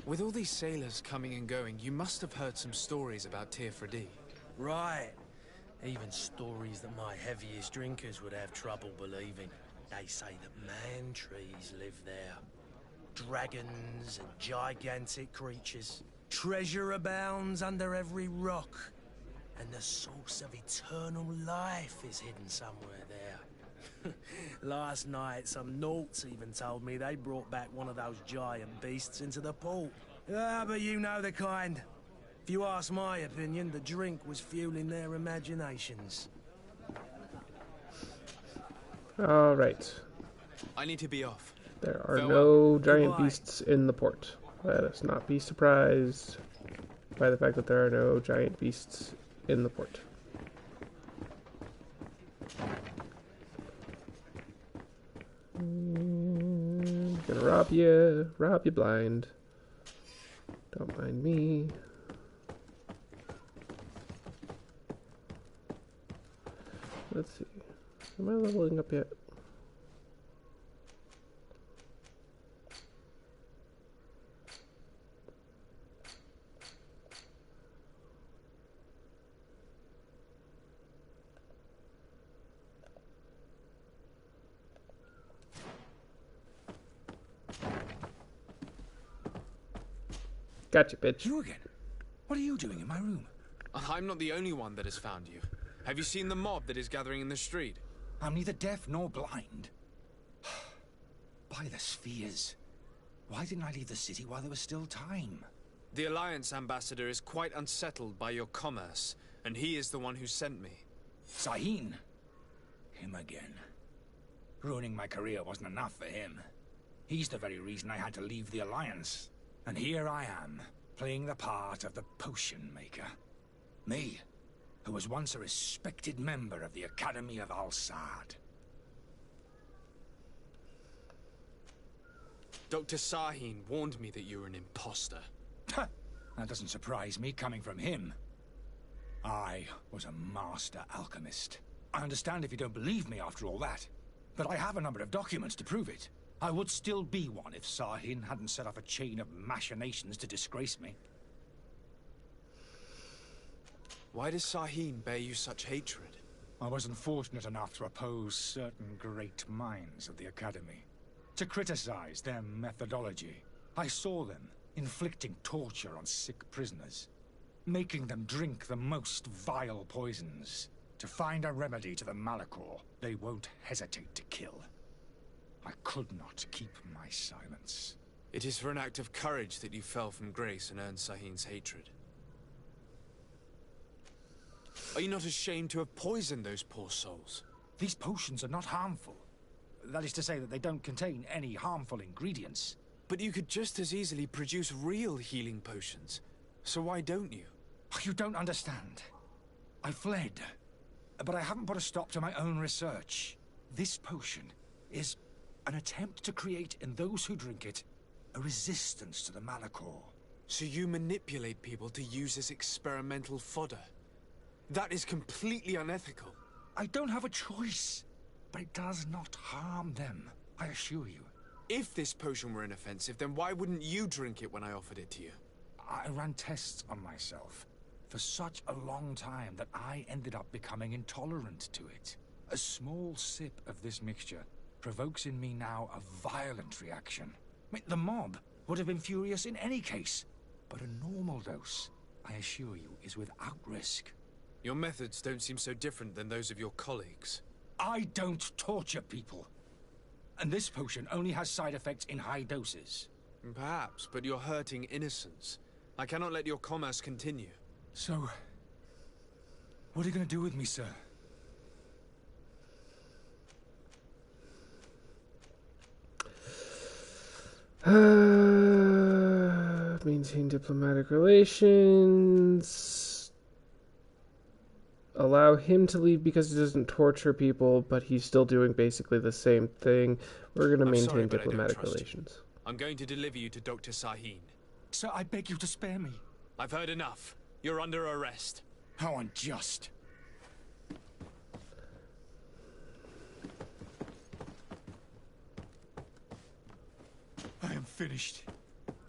With all these sailors coming and going, you must have heard some stories about Teofredi. Right. Even stories that my heaviest drinkers would have trouble believing. They say that man-trees live there. Dragons and gigantic creatures. Treasure abounds under every rock. And the source of eternal life is hidden somewhere there. Last night, some Nauts even told me they brought back one of those giant beasts into the port. Ah, but you know the kind. If you ask my opinion, the drink was fueling their imaginations. Alright. I need to be off. There are no giant beasts in the port. Let us not be surprised by the fact that there are no giant beasts in the port. Gonna rob you blind. Don't mind me. Let's see. Am I leveling up yet? Gotcha, bitch. You again? What are you doing in my room? I'm not the only one that has found you. Have you seen the mob that is gathering in the street? I'm neither deaf nor blind. By the spheres. Why didn't I leave the city while there was still time? The Alliance ambassador is quite unsettled by your commerce, and he is the one who sent me. Sahin? Him again. Ruining my career wasn't enough for him. He's the very reason I had to leave the Alliance. And here I am, playing the part of the potion maker. Me, who was once a respected member of the Academy of Al-Sad. Dr. Sahin warned me that you were an imposter. That doesn't surprise me, coming from him. I was a master alchemist. I understand if you don't believe me after all that, but I have a number of documents to prove it. I would still be one if Sahin hadn't set off a chain of machinations to disgrace me. Why does Sahin bear you such hatred? I wasn't fortunate enough to oppose certain great minds of the Academy. To criticize their methodology. I saw them inflicting torture on sick prisoners. Making them drink the most vile poisons. To find a remedy to the Malachor they won't hesitate to kill. I could not keep my silence. It is for an act of courage that you fell from grace and earned Sahin's hatred. Are you not ashamed to have poisoned those poor souls? These potions are not harmful. That is to say that they don't contain any harmful ingredients. But you could just as easily produce real healing potions. So why don't you? You don't understand. I fled. But I haven't put a stop to my own research. This potion is an attempt to create in those who drink it a resistance to the Malachor. So you manipulate people to use as experimental fodder? That is completely unethical. I don't have a choice, but it does not harm them, I assure you. If this potion were inoffensive, then why wouldn't you drink it when I offered it to you? I ran tests on myself for such a long time that I ended up becoming intolerant to it. A small sip of this mixture provokes in me now a violent reaction. I mean, the mob would have been furious in any case, but a normal dose, I assure you, is without risk. Your methods don't seem so different than those of your colleagues. I don't torture people. And this potion only has side effects in high doses. Perhaps, but you're hurting innocents. I cannot let your commerce continue. So, what are you going to do with me, sir? Maintain diplomatic relations. Allow him to leave because he doesn't torture people, but he's still doing basically the same thing. We're going to maintain diplomatic relations. I'm going to deliver you to Dr. Sahin. Sir, I beg you to spare me. I've heard enough. You're under arrest. How unjust. I am finished.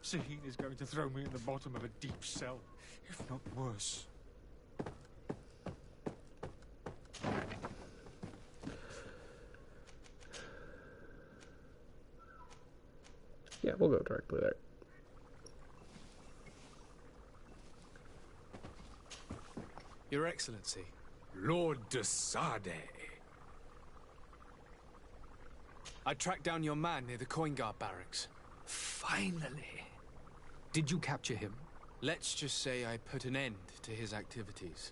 Sahin is going to throw me in the bottom of a deep cell, if not worse. Yeah, we'll go directly there. Your Excellency. Lord de Sade. I tracked down your man near the Coin Guard barracks. Finally. Did you capture him? Let's just say I put an end to his activities.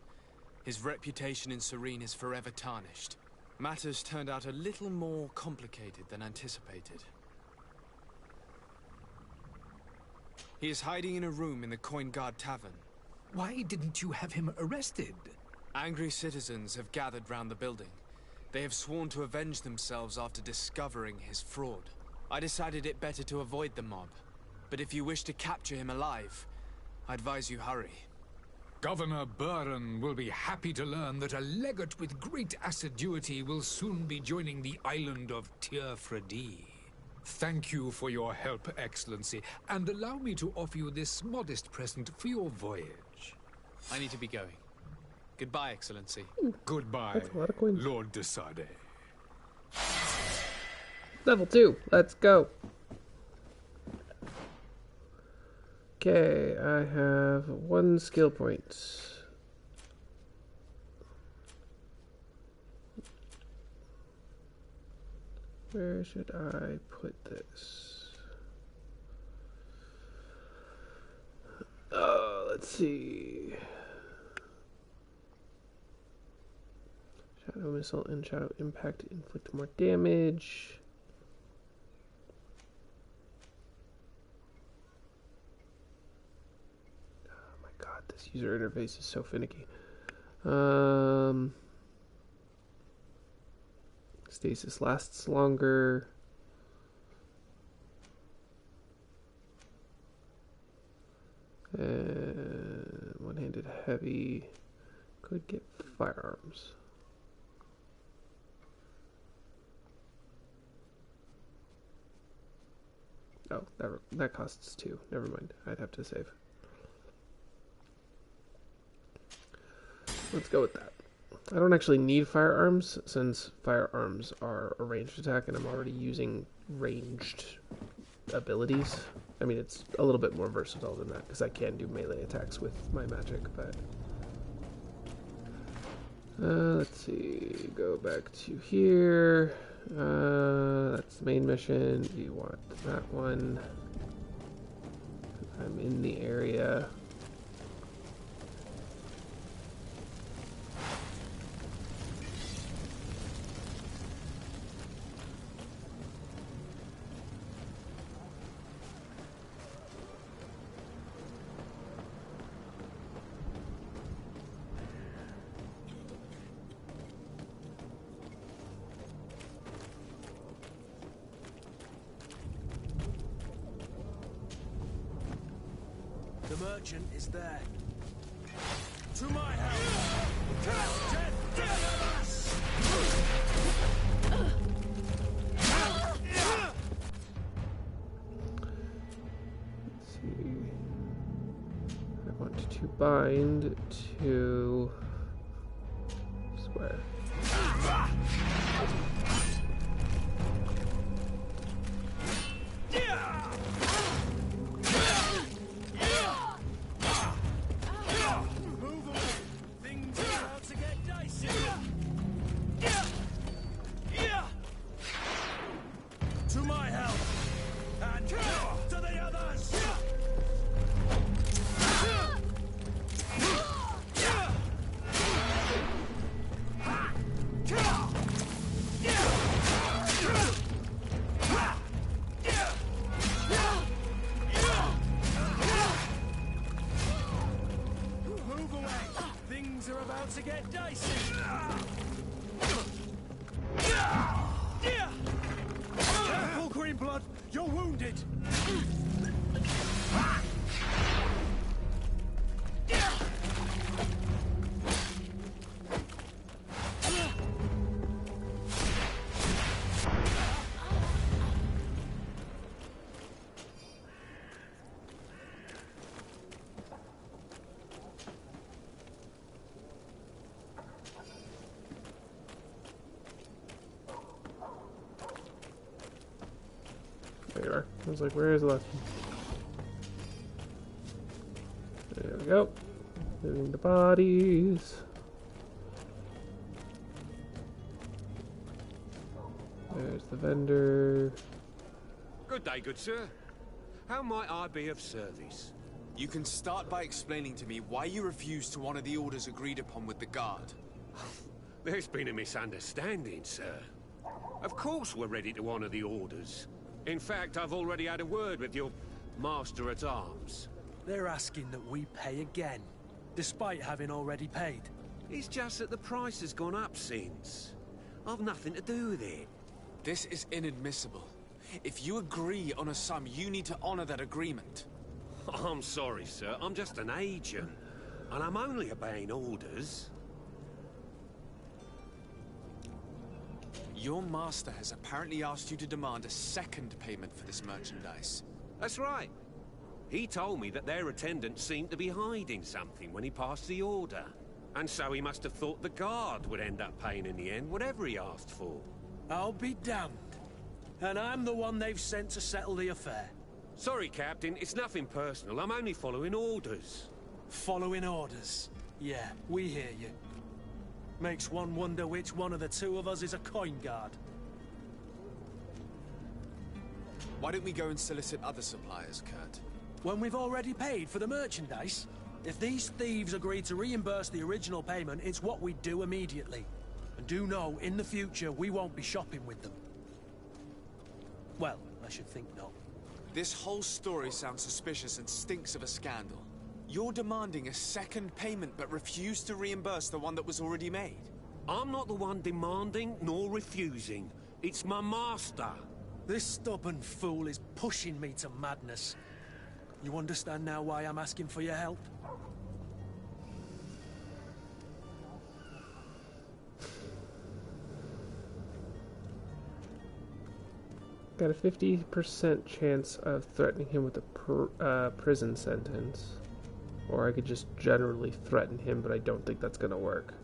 His reputation in Serene is forever tarnished. Matters turned out a little more complicated than anticipated. He is hiding in a room in the Coin Guard Tavern. Why didn't you have him arrested? Angry citizens have gathered round the building. They have sworn to avenge themselves after discovering his fraud. I decided it better to avoid the mob. But if you wish to capture him alive, I advise you hurry. Governor Buren will be happy to learn that a legate with great assiduity will soon be joining the island of Teofredi. Thank you for your help, Excellency, and allow me to offer you this modest present for your voyage. I need to be going. Goodbye, Excellency. Goodbye, That's a lot of coins. Lord de Sade. Level 2. Let's go. Okay, I have 1 skill point. Where should I put this? Let's see. Shadow Missile and Shadow Impact inflict more damage. Oh my god, this user interface is so finicky. Stasis lasts longer. And one-handed heavy could get firearms. Oh, that costs 2. Never mind. I'd have to save. Let's go with that. I don't actually need firearms, since firearms are a ranged attack and I'm already using ranged abilities. I mean, it's a little bit more versatile than that, because I can do melee attacks with my magic, but... let's see, go back to here. That's the main mission. Do you want that one? I'm in the area. The merchant is there. To my help! Death, death, death! Let's see. I want to bind to square. To get dicey. Careful, Greenblood. You're wounded. There you are. I was like, where is the last one? There we go. Moving the bodies. There's the vendor. Good day, good sir. How might I be of service? You can start by explaining to me why you refused to honor the orders agreed upon with the guard. There's been a misunderstanding, sir. Of course we're ready to honor the orders. In fact, I've already had a word with your master-at-arms. They're asking that we pay again, despite having already paid. It's just that the price has gone up since. I've nothing to do with it. This is inadmissible. If you agree on a sum, you need to honor that agreement. I'm sorry, sir. I'm just an agent. And I'm only obeying orders. Your master has apparently asked you to demand a second payment for this merchandise. That's right. He told me that their attendant seemed to be hiding something when he passed the order. And so he must have thought the guard would end up paying in the end, whatever he asked for. I'll be damned. And I'm the one they've sent to settle the affair. Sorry, Captain, it's nothing personal. I'm only following orders. Following orders? Yeah, we hear you. Makes one wonder which one of the two of us is a coin guard. Why don't we go and solicit other suppliers, Kurt? When we've already paid for the merchandise? If these thieves agree to reimburse the original payment, it's what we do immediately. And do know, in the future, we won't be shopping with them. Well, I should think not. This whole story sounds suspicious and stinks of a scandal. You're demanding a second payment but refuse to reimburse the one that was already made. I'm not the one demanding nor refusing. It's my master. This stubborn fool is pushing me to madness. You understand now why I'm asking for your help? Got a 50% chance of threatening him with a prison sentence. Or I could just generally threaten him, but I don't think that's gonna work.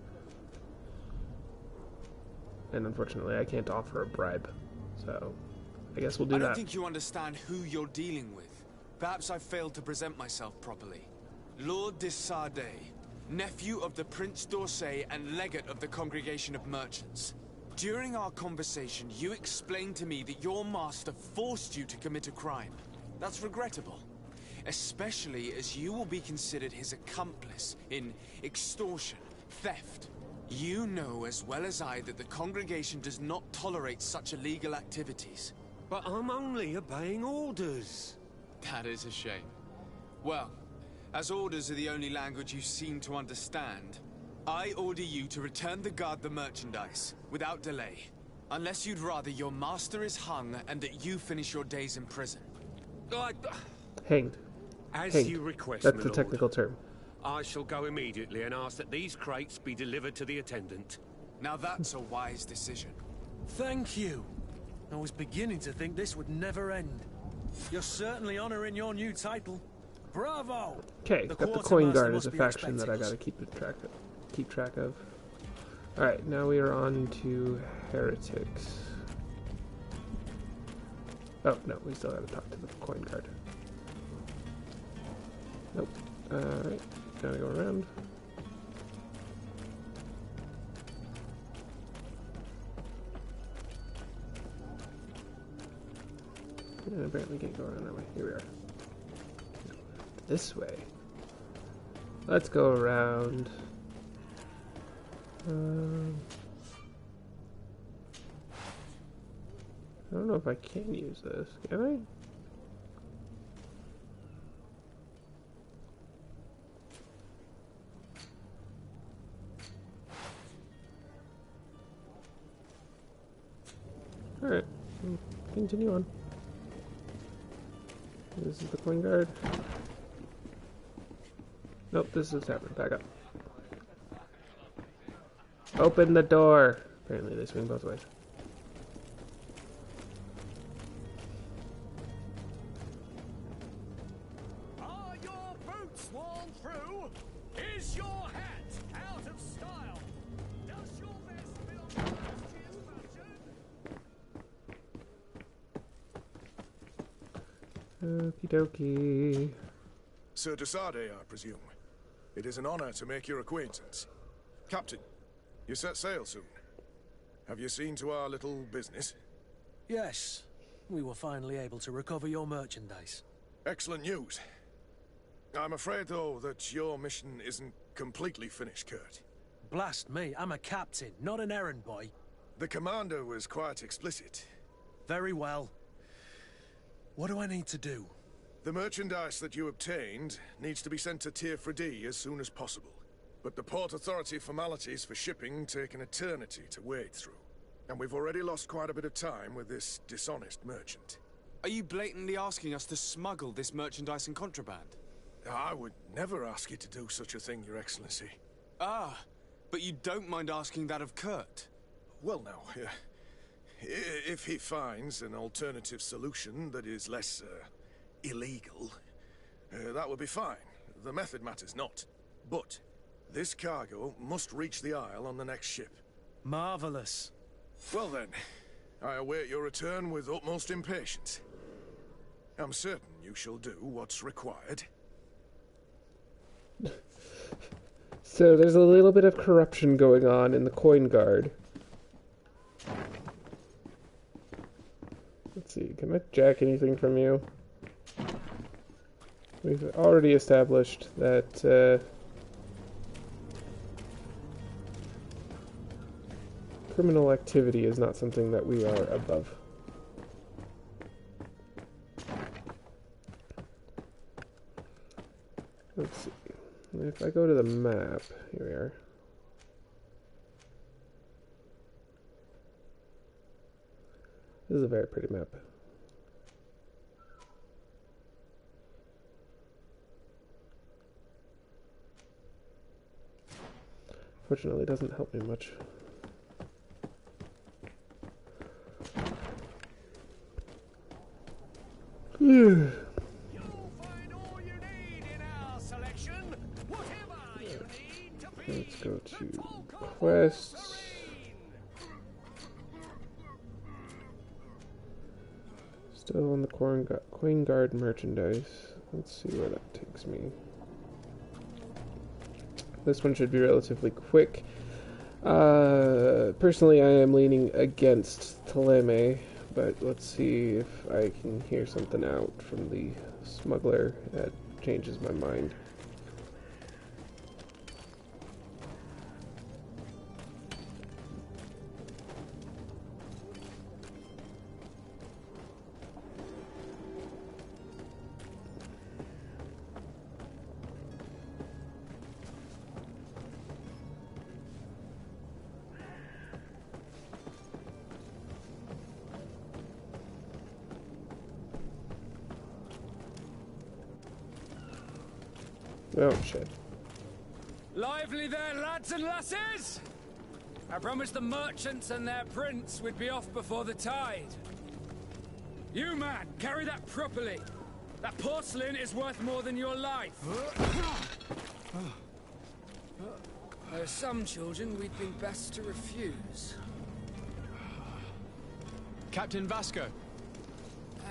And unfortunately, I can't offer a bribe. So, I guess we'll do that. I don't think you understand who you're dealing with. Perhaps I failed to present myself properly. Lord de Sardet, nephew of the Prince d'Orsay and legate of the Congregation of Merchants. During our conversation, you explained to me that your master forced you to commit a crime. That's regrettable. Especially as you will be considered his accomplice in extortion, theft. You know as well as I that the Congregation does not tolerate such illegal activities. But I'm only obeying orders. That is a shame. Well, as orders are the only language you seem to understand, I order you to return the guard the merchandise, without delay. Unless you'd rather your master is hung and that you finish your days in prison. Hanged. As Hanged. you request, That's my the lord. technical term. I shall go immediately and ask that these crates be delivered to the attendant. Now that's a wise decision. Thank you. I was beginning to think this would never end. You're certainly honoring your new title. Bravo! Okay, got the Coin Guard as a faction that I gotta keep track of. Alright, now we are on to Heretics. Oh, no, we still gotta talk to the Coin Guard. Nope. Alright, gotta go around. And apparently can't go around that way. Here we are. No, this way. Let's go around. I don't know if I can use this. Can I? Alright, continue on. This is the Coin Guard. Nope, this is happening. Back up. Open the door! Apparently they swing both ways. Are your boots worn through? Is your hat out of style? Does your vest belong to last year's fashion? Okie dokie. Sir de Sardet, I presume. It is an honor to make your acquaintance. Captain, you set sail soon. Have you seen to our little business? Yes. We were finally able to recover your merchandise. Excellent news. I'm afraid, though, that your mission isn't completely finished, Kurt. Blast me, I'm a captain, not an errand boy. The commander was quite explicit. Very well. What do I need to do? The merchandise that you obtained needs to be sent to Teofredi as soon as possible. But the Port Authority formalities for shipping take an eternity to wade through. And we've already lost quite a bit of time with this dishonest merchant. Are you blatantly asking us to smuggle this merchandise in contraband? I would never ask you to do such a thing, Your Excellency. Ah, but you don't mind asking that of Kurt? Well, now, if he finds an alternative solution that is less, illegal, that would be fine. The method matters not. But this cargo must reach the Isle on the next ship. Marvelous. Well then, I await your return with utmost impatience. I'm certain you shall do what's required. So there's a little bit of corruption going on in the coin guard. Let's see, can I jack anything from you? We've already established that criminal activity is not something that we are above. Let's see. If I go to the map, here we are. This is a very pretty map. Fortunately, it doesn't help me much. Let's go to quests. Still on the coin guard merchandise. Let's see where that takes me. This one should be relatively quick. Personally, I am leaning against Thélème, but let's see if I can hear something out from the smuggler that changes my mind. Oh, shit. Lively there, lads and lasses! I promised the merchants and their prince we'd be off before the tide. You, man, carry that properly. That porcelain is worth more than your life. There are some children we'd been best to refuse. Captain Vasco.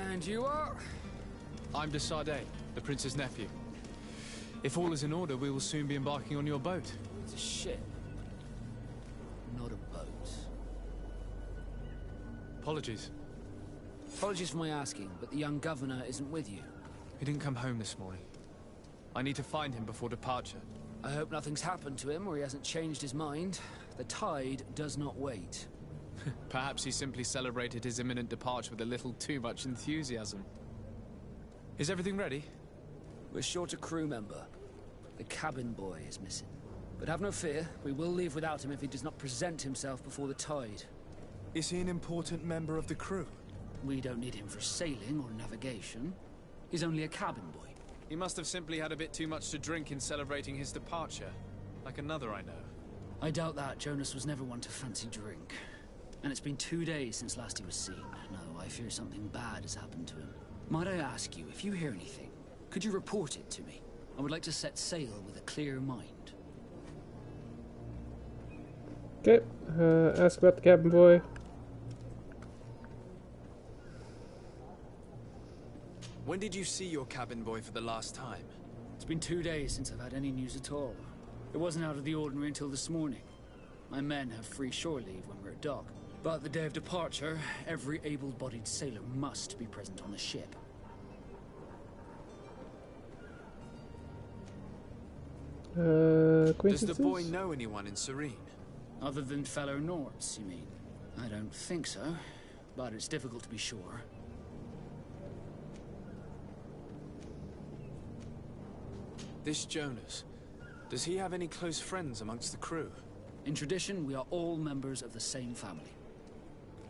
And you are? I'm de Sardet, the prince's nephew. If all is in order, we will soon be embarking on your boat. It's a ship, not a boat. Apologies. Apologies for my asking, but the young governor isn't with you. He didn't come home this morning. I need to find him before departure. I hope nothing's happened to him or he hasn't changed his mind. The tide does not wait. Perhaps he simply celebrated his imminent departure with a little too much enthusiasm. Is everything ready? We're short a crew member. The cabin boy is missing. But have no fear, we will leave without him if he does not present himself before the tide. Is he an important member of the crew? We don't need him for sailing or navigation. He's only a cabin boy. He must have simply had a bit too much to drink in celebrating his departure. Like another I know. I doubt that. Jonas was never one to fancy drink. And it's been 2 days since last he was seen. No, I fear something bad has happened to him. Might I ask you, if you hear anything, could you report it to me? I would like to set sail with a clear mind. Okay, ask about the cabin boy. When did you see your cabin boy for the last time? It's been 2 days since I've had any news at all. It wasn't out of the ordinary until this morning. My men have free shore leave when we're at dock. But the day of departure, every able-bodied sailor must be present on the ship. Does the boy know anyone in Serene? Other than fellow Nords, you mean? I don't think so, but it's difficult to be sure. This Jonas, does he have any close friends amongst the crew? In tradition, we are all members of the same family.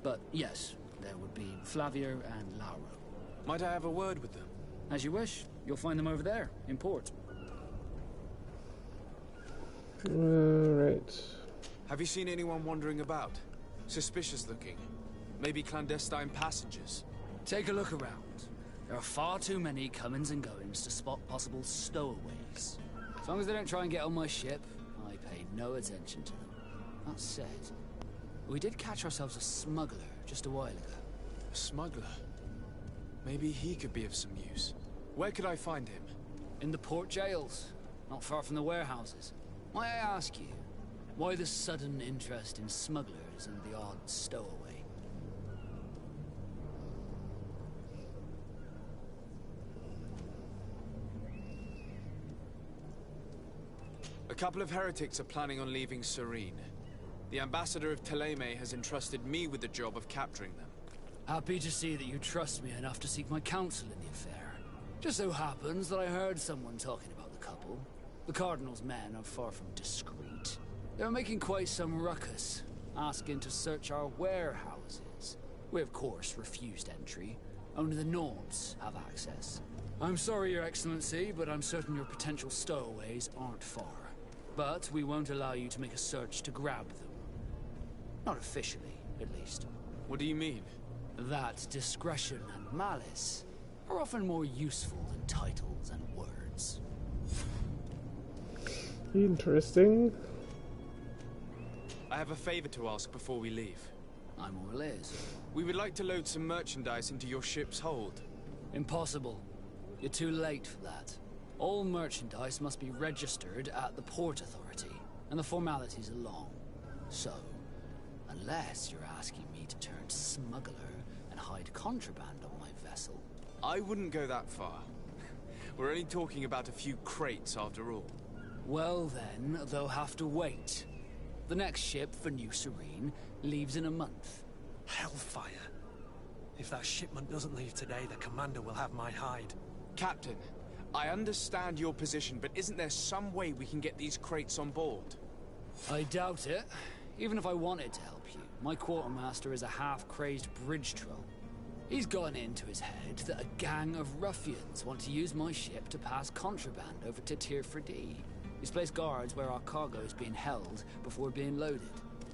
But yes, there would be Flavio and Lauro. Might I have a word with them? As you wish. You'll find them over there, in port. Alright. Have you seen anyone wandering about? Suspicious looking? Maybe clandestine passengers? Take a look around. There are far too many comings and goings to spot possible stowaways. As long as they don't try and get on my ship, I pay no attention to them. That said, we did catch ourselves a smuggler just a while ago. A smuggler? Maybe he could be of some use. Where could I find him? In the port jails, not far from the warehouses. May I ask you, why the sudden interest in smugglers and the odd stowaway? A couple of heretics are planning on leaving Serene. The ambassador of Thélème has entrusted me with the job of capturing them. Happy to see that you trust me enough to seek my counsel in the affair. Just so happens that I heard someone talking about the couple. The Cardinal's men are far from discreet. They're making quite some ruckus, asking to search our warehouses. We of course refused entry. Only the Nords have access. I'm sorry, Your Excellency, but I'm certain your potential stowaways aren't far. But we won't allow you to make a search to grab them. Not officially, at least. What do you mean? That discretion and malice are often more useful than titles and words. Interesting. I have a favor to ask before we leave. I'm all ears. We would like to load some merchandise into your ship's hold. Impossible. You're too late for that. All merchandise must be registered at the Port Authority, and the formalities are long. So, unless you're asking me to turn smuggler and hide contraband on my vessel... I wouldn't go that far. We're only talking about a few crates after all. Well then, they'll have to wait. The next ship for New Serene leaves in a month. Hellfire. If that shipment doesn't leave today, the commander will have my hide. Captain, I understand your position, but isn't there some way we can get these crates on board? I doubt it. Even if I wanted to help you, my quartermaster is a half-crazed bridge troll. He's gotten into his head that a gang of ruffians want to use my ship to pass contraband over to Tirfredi. He's placed guards where our cargo is being held before being loaded.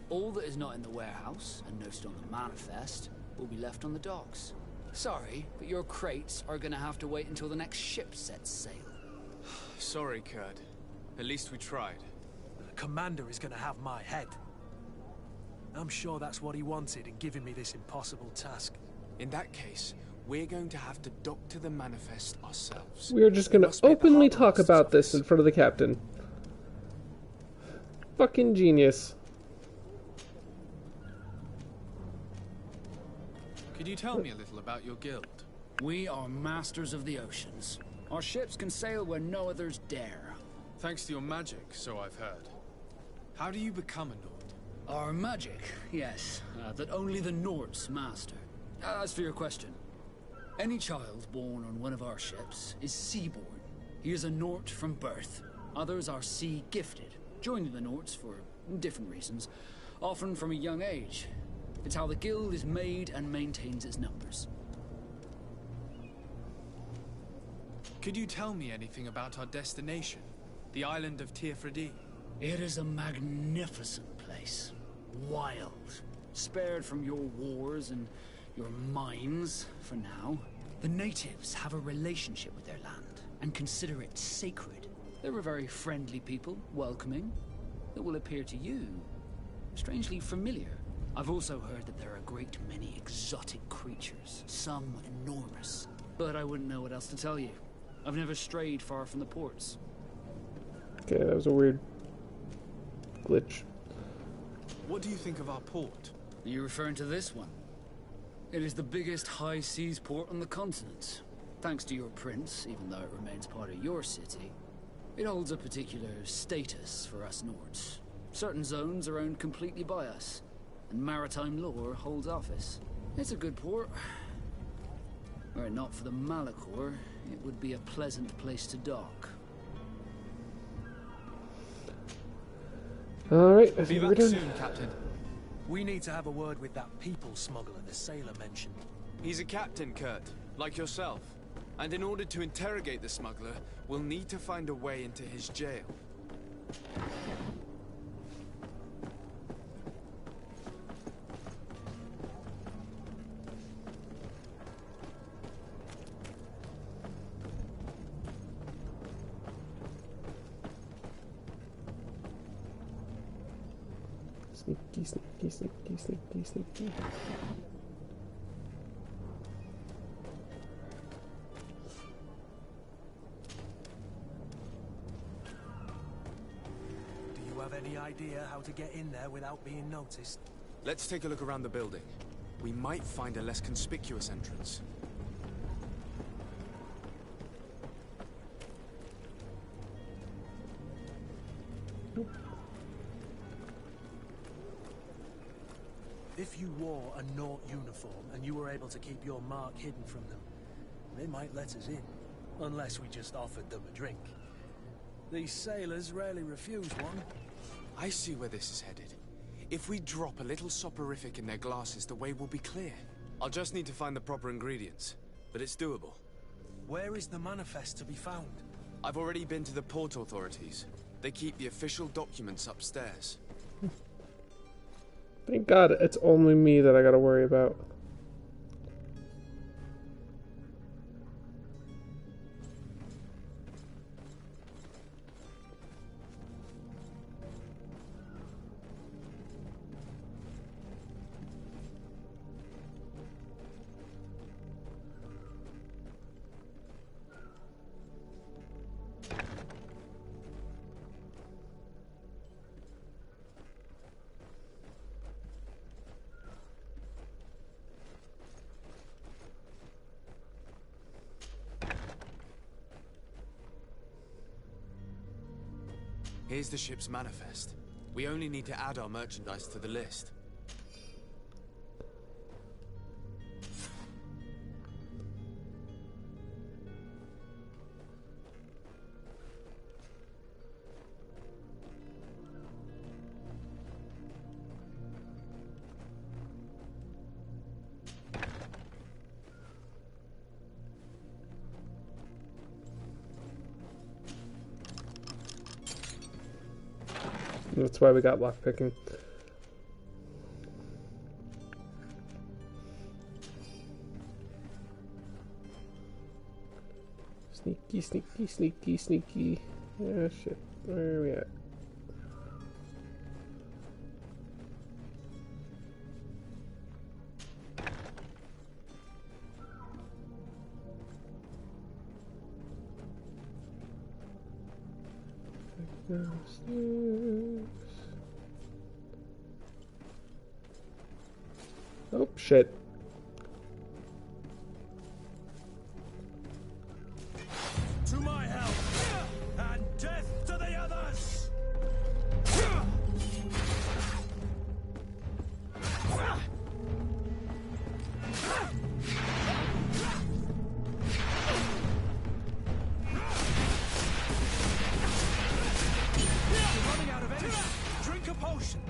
All that is not in the warehouse, and noted on the manifest, will be left on the docks. Sorry, but your crates are gonna have to wait until the next ship sets sail. Sorry, Kurt. At least we tried. The commander is gonna have my head. I'm sure that's what he wanted in giving me this impossible task. In that case, we're going to have to doctor the manifest ourselves. We're just going to openly talk about this in front of the captain. Fucking genius. Could you tell me a little about your guild? We are masters of the oceans. Our ships can sail where no others dare. Thanks to your magic, so I've heard. How do you become a Nord? Our magic, yes, that only the Nords master. As for your question, any child born on one of our ships is seaborn. He is a Nord from birth. Others are sea-gifted, joining the Nords for different reasons, often from a young age. It's how the guild is made and maintains its numbers. Could you tell me anything about our destination? The island of Tirfredi? It is a magnificent place. Wild. Spared from your wars and your mines, for now. The natives have a relationship with their land, and consider it sacred. They're a very friendly people, welcoming. That will appear to you strangely familiar. I've also heard that there are a great many exotic creatures, some enormous. But I wouldn't know what else to tell you. I've never strayed far from the ports. Okay, that was a weird glitch. What do you think of our port? Are you referring to this one? It is the biggest high seas port on the continent. Thanks to your prince, even though it remains part of your city, it holds a particular status for us Nords. Certain zones are owned completely by us, and maritime law holds office. It's a good port. Were it not for the Malachor, it would be a pleasant place to dock. Alright, I Be think we're back done. soon, Captain. We need to have a word with that people smuggler the sailor mentioned. He's a captain, Kurt, like yourself. And in order to interrogate the smuggler, we'll need to find a way into his jail. Sneaky, sneaky, sneaky, sneaky, sneaky. have any idea how to get in there without being noticed? Let's take a look around the building. We might find a less conspicuous entrance. If you wore a Nort uniform and you were able to keep your mark hidden from them, they might let us in. Unless we just offered them a drink. These sailors rarely refuse one. I see where this is headed. If we drop a little soporific in their glasses, the way will be clear. I'll just need to find the proper ingredients, but it's doable. Where is the manifest to be found? I've already been to the port authorities. They keep the official documents upstairs. Thank God it's only me that I gotta worry about. Here's the ship's manifest. We only need to add our merchandise to the list. That's why we got lockpicking. Sneaky, sneaky, sneaky, sneaky. Yeah, shit. Where are we at? Oh, shit. To my help, and death to the others! Running out of energy. Drink a potion.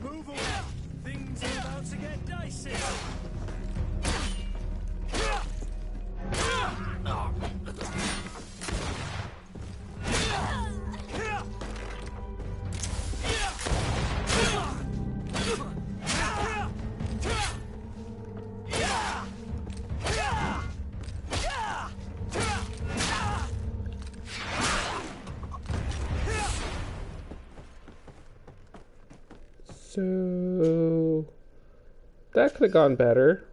Move away. Things are about to get dicey. So that could have gone better.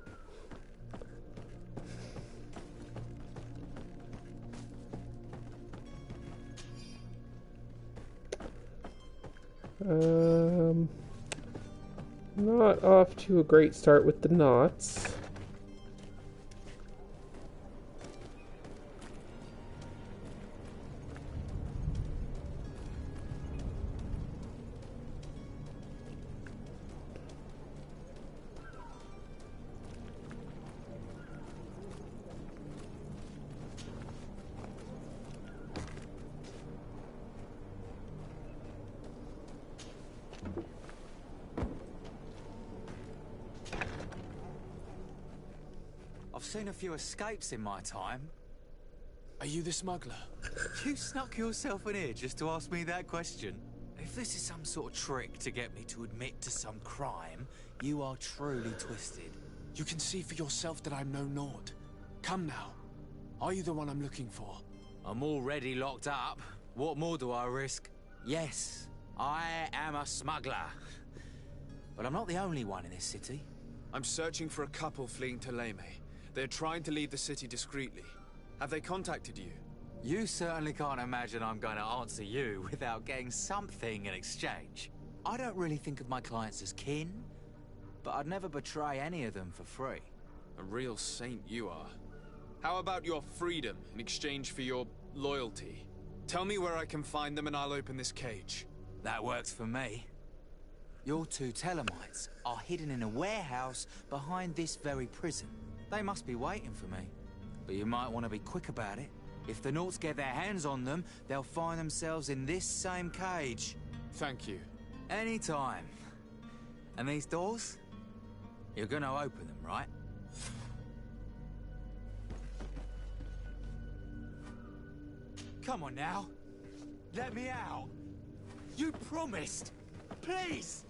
Not off to a great start with the knots. I've seen a few escapes in my time. Are you the smuggler? You snuck yourself in here just to ask me that question? If this is some sort of trick to get me to admit to some crime, you are truly twisted. You can see for yourself that I'm no Nort. Come now. Are you the one I'm looking for? I'm already locked up. What more do I risk? Yes, I am a smuggler. But I'm not the only one in this city. I'm searching for a couple fleeing Thélème. They're trying to leave the city discreetly. Have they contacted you? You certainly can't imagine I'm going to answer you without getting something in exchange. I don't really think of my clients as kin, but I'd never betray any of them for free. A real saint you are. How about your freedom in exchange for your loyalty? Tell me where I can find them and I'll open this cage. That works for me. Your two Thelemites are hidden in a warehouse behind this very prison. They must be waiting for me. But you might want to be quick about it. If the Nauts get their hands on them, they'll find themselves in this same cage. Thank you. Anytime. And these doors? You're gonna open them, right? Come on now. Let me out. You promised. Please.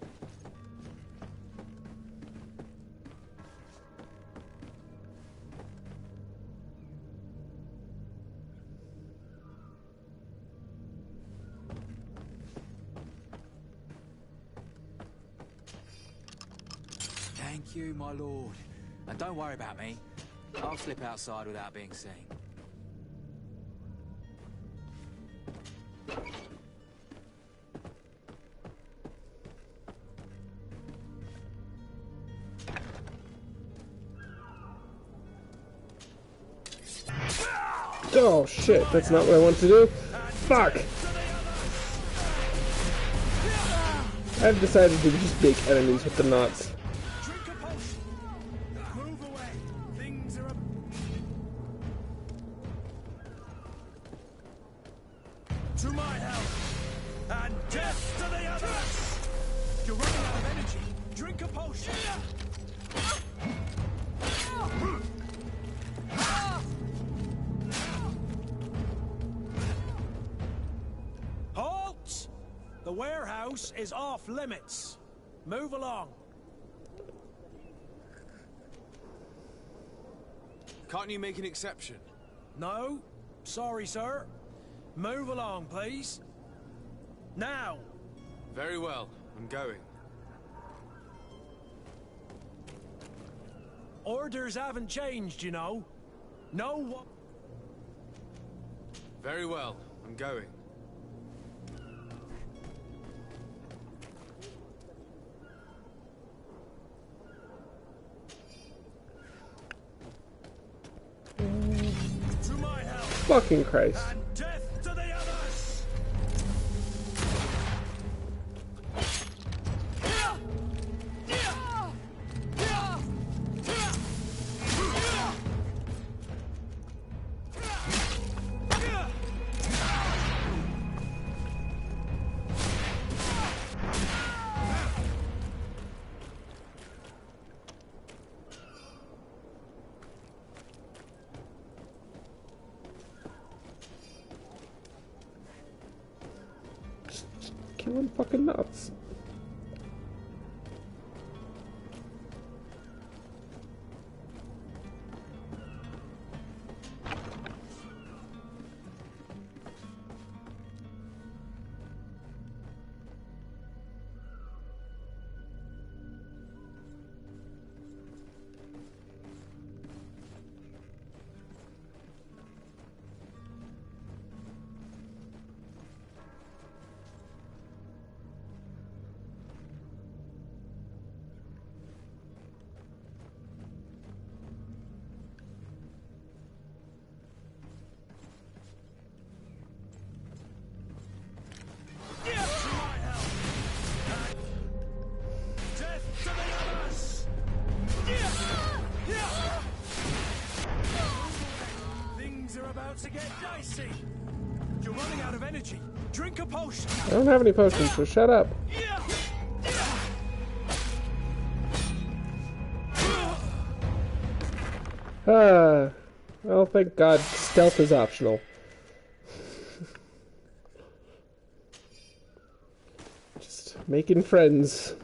Thank you, my lord. And don't worry about me. I'll slip outside without being seen. Oh shit, that's not what I want to do. Fuck! I've decided to just make enemies with the knots. To my help! And death to the others! You're running out of energy. Drink a potion! Halt! The warehouse is off limits. Move along. Can't you make an exception? No. Sorry, sir. Move along, please. Now! Very well. I'm going. Orders haven't changed, you know. No one... Very well. I'm going. To my help! Fucking Christ. And death to the others! Killing fucking nuts. Things are about to get dicey. You're running out of energy. Drink a potion. I don't have any potions, so shut up. Well, thank God, stealth is optional. Just making friends.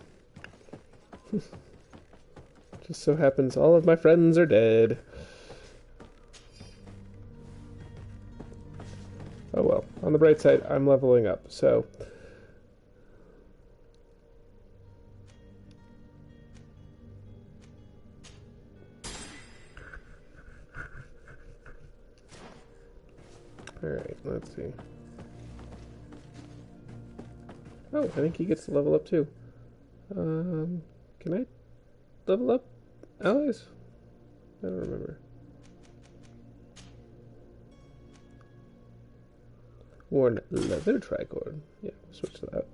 Just so happens all of my friends are dead. Oh well, on the bright side, I'm leveling up, so... Alright, let's see. Oh, I think he gets to level up too. Can I level up allies? I don't remember. Worn leather tricord. Yeah, we'll switch to that.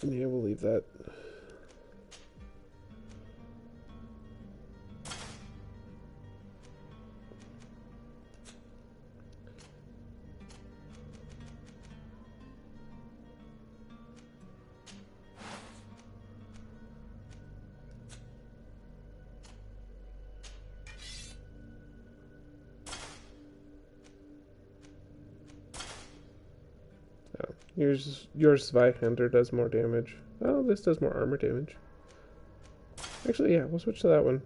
Yeah, we'll leave that. Your Zweihander does more damage. Oh, this does more armor damage. Actually, yeah, we'll switch to that one.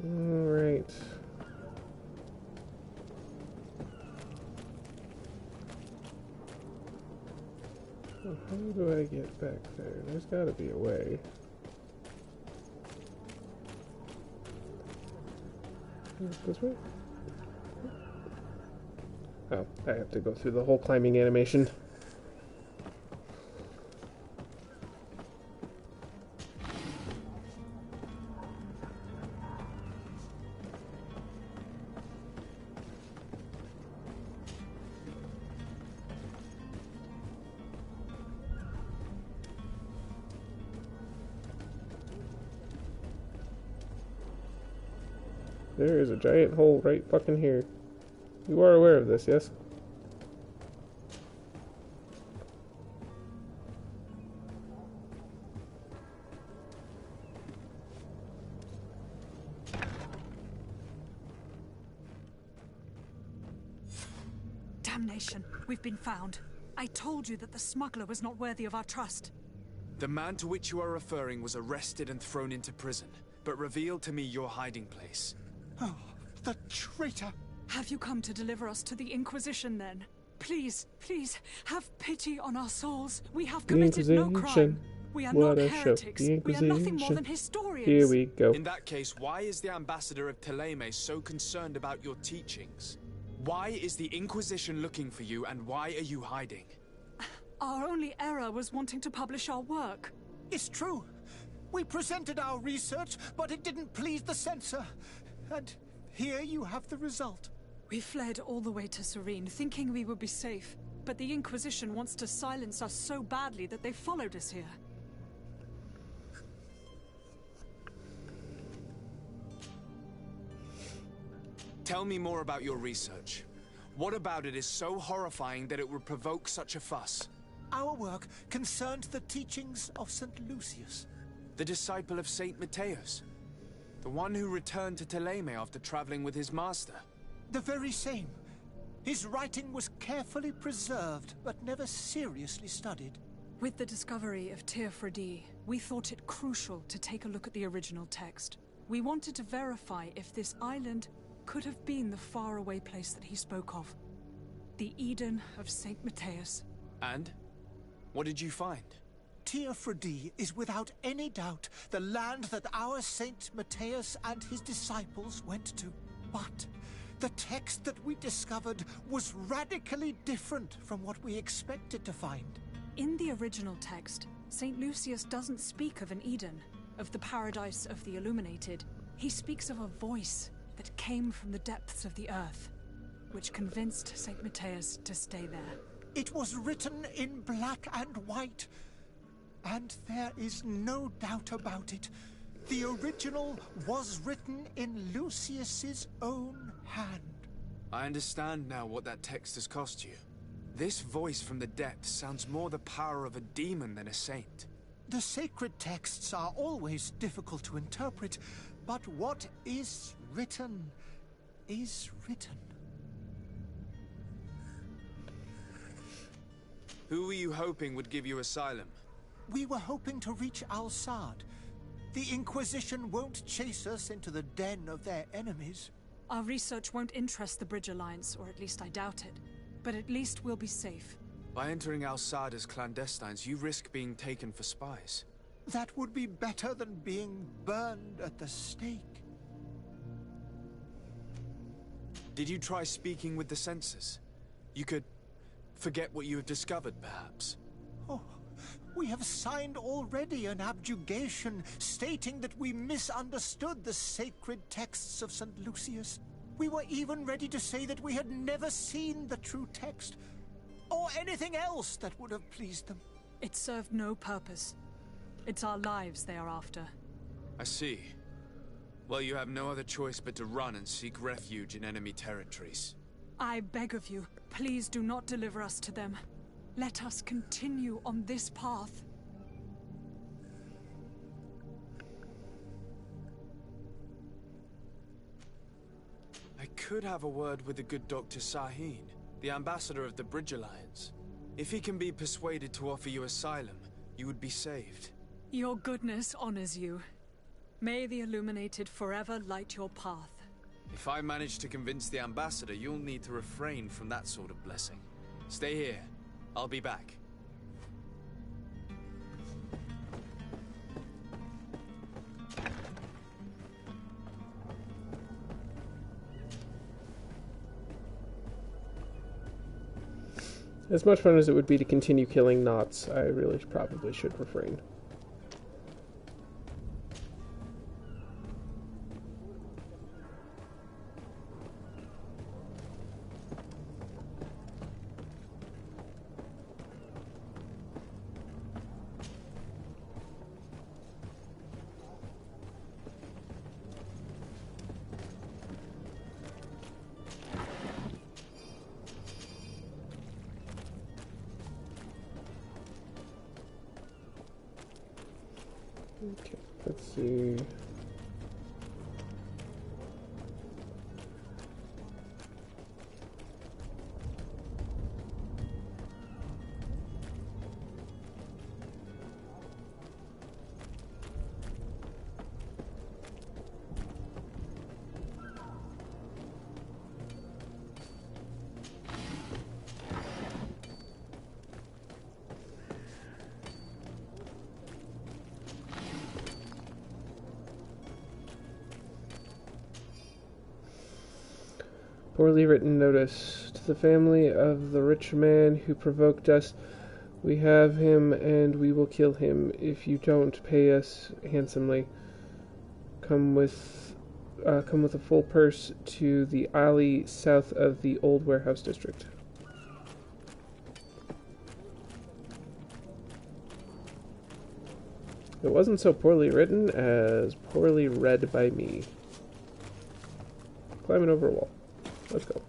Alright. So how do I get back there? There's gotta be a way. This way? Oh, I have to go through the whole climbing animation. There is a giant hole right fucking here. You are aware of this, yes? Damnation! We've been found. I told you that the smuggler was not worthy of our trust. The man to which you are referring was arrested and thrown into prison, but revealed to me your hiding place. Oh, the traitor! Have you come to deliver us to the Inquisition, then? Please, please, have pity on our souls. We have committed no crime. We are not heretics. We are nothing more than historians. Here we go. In that case, why is the ambassador of Thélème so concerned about your teachings? Why is the Inquisition looking for you, and why are you hiding? Our only error was wanting to publish our work. It's true. We presented our research, but it didn't please the censor. And here you have the result. We fled all the way to Serene, thinking we would be safe. But the Inquisition wants to silence us so badly that they followed us here. Tell me more about your research. What about it is so horrifying that it would provoke such a fuss? Our work concerned the teachings of St. Lucius. The disciple of St. Matthias. The one who returned to Thélème after traveling with his master. The very same. His writing was carefully preserved, but never seriously studied. With the discovery of Teofredi, we thought it crucial to take a look at the original text. We wanted to verify if this island could have been the faraway place that he spoke of. The Eden of St. Matthias. And? What did you find? Teofredi is without any doubt the land that our Saint Matthias and his disciples went to. But the text that we discovered was radically different from what we expected to find. In the original text, St. Lucius doesn't speak of an Eden, of the paradise of the illuminated. He speaks of a voice that came from the depths of the earth, which convinced St. Matthias to stay there. It was written in black and white, and there is no doubt about it. The original was written in Lucius's own hand. I understand now what that text has cost you. This voice from the depths sounds more the power of a demon than a saint. The sacred texts are always difficult to interpret, but what is written is written. Who were you hoping would give you asylum? We were hoping to reach Al-Sad. The Inquisition won't chase us into the den of their enemies. Our research won't interest the Bridge Alliance, or at least I doubt it. But at least we'll be safe. By entering Al-Sad as clandestines, you risk being taken for spies. That would be better than being burned at the stake. Did you try speaking with the censors? You could forget what you have discovered, perhaps. Oh, we have signed already an abjugation stating that we misunderstood the sacred texts of St. Lucius. We were even ready to say that we had never seen the true text, or anything else that would have pleased them. It served no purpose. It's our lives they are after. I see. Well, you have no other choice but to run and seek refuge in enemy territories. I beg of you, please do not deliver us to them. Let us continue on this path. I could have a word with the good Dr. Sahin, the ambassador of the Bridge Alliance. If he can be persuaded to offer you asylum, you would be saved. Your goodness honors you. May the Illuminated forever light your path. If I manage to convince the ambassador, you'll need to refrain from that sort of blessing. Stay here. I'll be back. As much fun as it would be to continue killing knots, I really probably should refrain. Okay, let's see. Poorly written notice. To the family of the rich man who provoked us, we have him and we will kill him if you don't pay us handsomely. Come with a full purse to the alley south of the old warehouse district. It wasn't so poorly written as poorly read by me. Climbing over a wall. Let's go.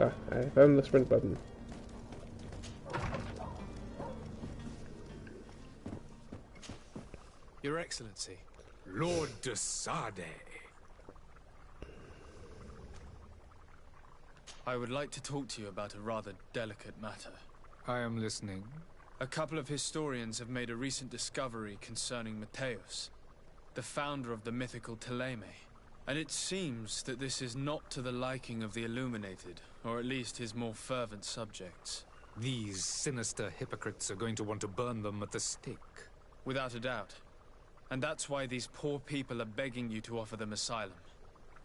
Ah, I found the sprint button. Your Excellency. Lord de Sade. I would like to talk to you about a rather delicate matter. I am listening. A couple of historians have made a recent discovery concerning Matthäus, the founder of the mythical Thélème. And it seems that this is not to the liking of the Illuminated, or at least his more fervent subjects. These sinister hypocrites are going to want to burn them at the stake. Without a doubt. And that's why these poor people are begging you to offer them asylum.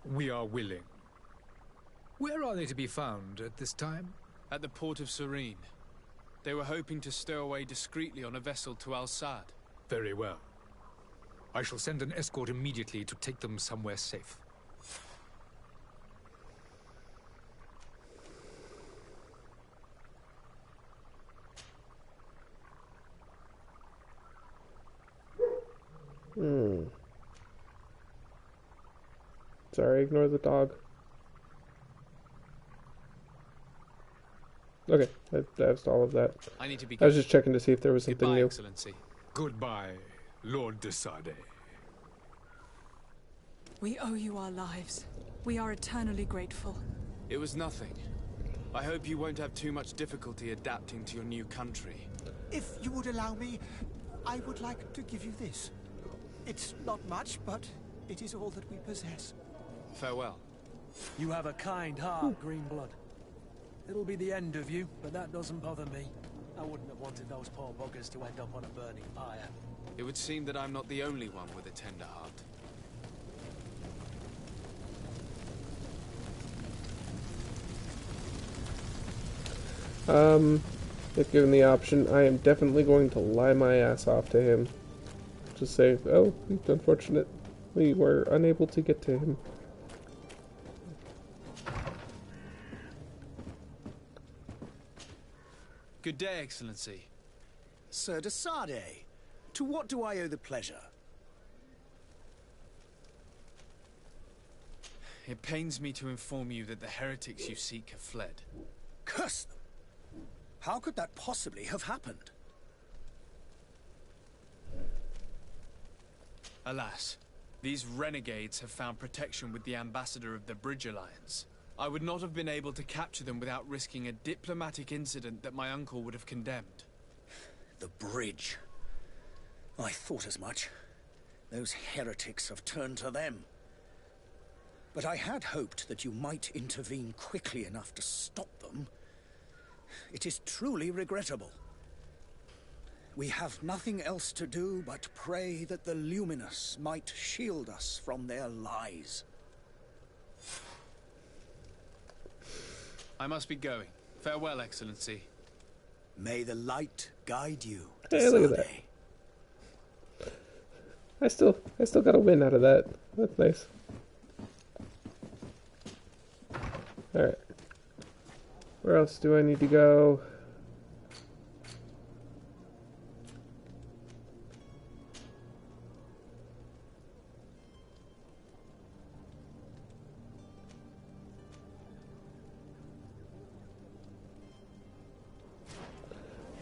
We are willing. Where are they to be found at this time? At the port of Serene. They were hoping to stow away discreetly on a vessel to Al-Sad. Very well. I shall send an escort immediately to take them somewhere safe. Sorry, ignore the dog. Okay, that's all of that. I need to be. I was just checking to see if there was something Goodbye, new. Excellency. Goodbye, Lord de Sade. We owe you our lives. We are eternally grateful. It was nothing. I hope you won't have too much difficulty adapting to your new country. If you would allow me, I would like to give you this. It's not much, but it is all that we possess. Farewell. You have a kind heart, Greenblood. It'll be the end of you, but that doesn't bother me. I wouldn't have wanted those poor buggers to end up on a burning pyre. It would seem that I'm not the only one with a tender heart. If given the option, I am definitely going to lie my ass off to him. Just say, oh, it's unfortunate we were unable to get to him. Good day, Excellency. Sir de Sade, to what do I owe the pleasure? It pains me to inform you that the heretics you seek have fled. Curse them! How could that possibly have happened? Alas, these renegades have found protection with the ambassador of the Bridge Alliance. I would not have been able to capture them without risking a diplomatic incident that my uncle would have condemned. The bridge. I thought as much. Those heretics have turned to them. But I had hoped that you might intervene quickly enough to stop them. It is truly regrettable. We have nothing else to do but pray that the Luminous might shield us from their lies. I must be going. Farewell, Excellency. May the light guide you. Hey, look at that. I still got a win out of that. That's nice. Alright. Where else do I need to go?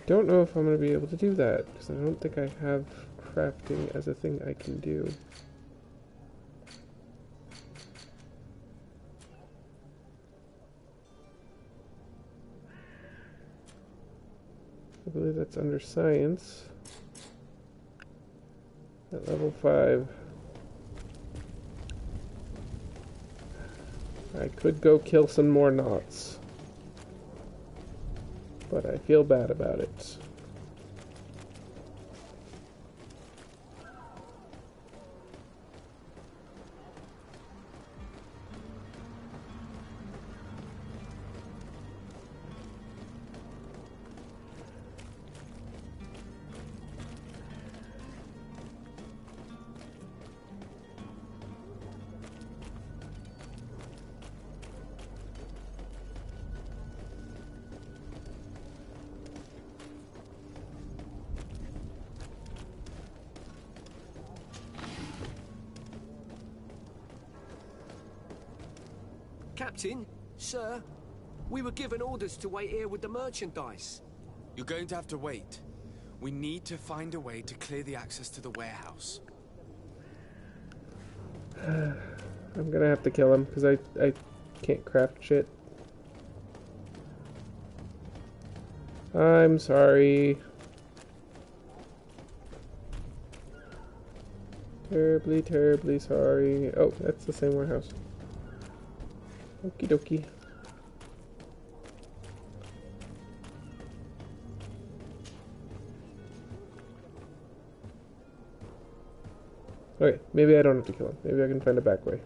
Don't know if I'm going to be able to do that, because I don't think I have crafting as a thing I can do. I believe that's under science. At level 5. I could go kill some more knots. But I feel bad about it. Captain, sir, We were given orders to wait here with the merchandise. You're going to have to wait. We need to find a way to clear the access to the warehouse. I'm gonna have to kill him because I can't craft shit. I'm sorry. Terribly, terribly sorry. Oh, that's the same warehouse. Okie dokie. Okay, maybe I don't have to kill him. Maybe I can find a back way.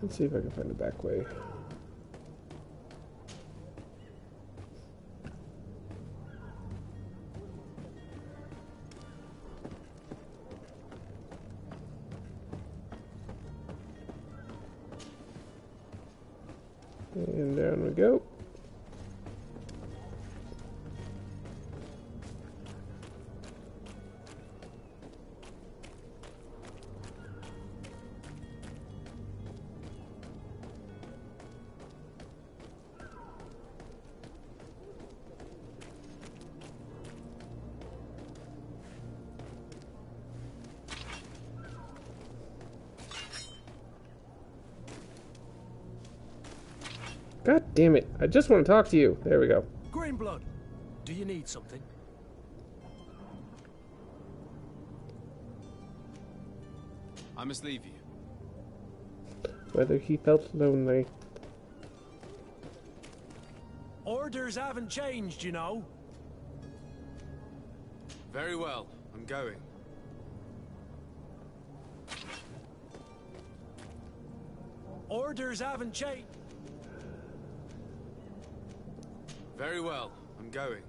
Let's see if I can find a back way. And down we go. God damn it. I just want to talk to you. There we go. Greenblood, do you need something? I must leave you. Whether he felt lonely. Orders haven't changed, you know. Very well, I'm going. Orders haven't changed. Very well, I'm going.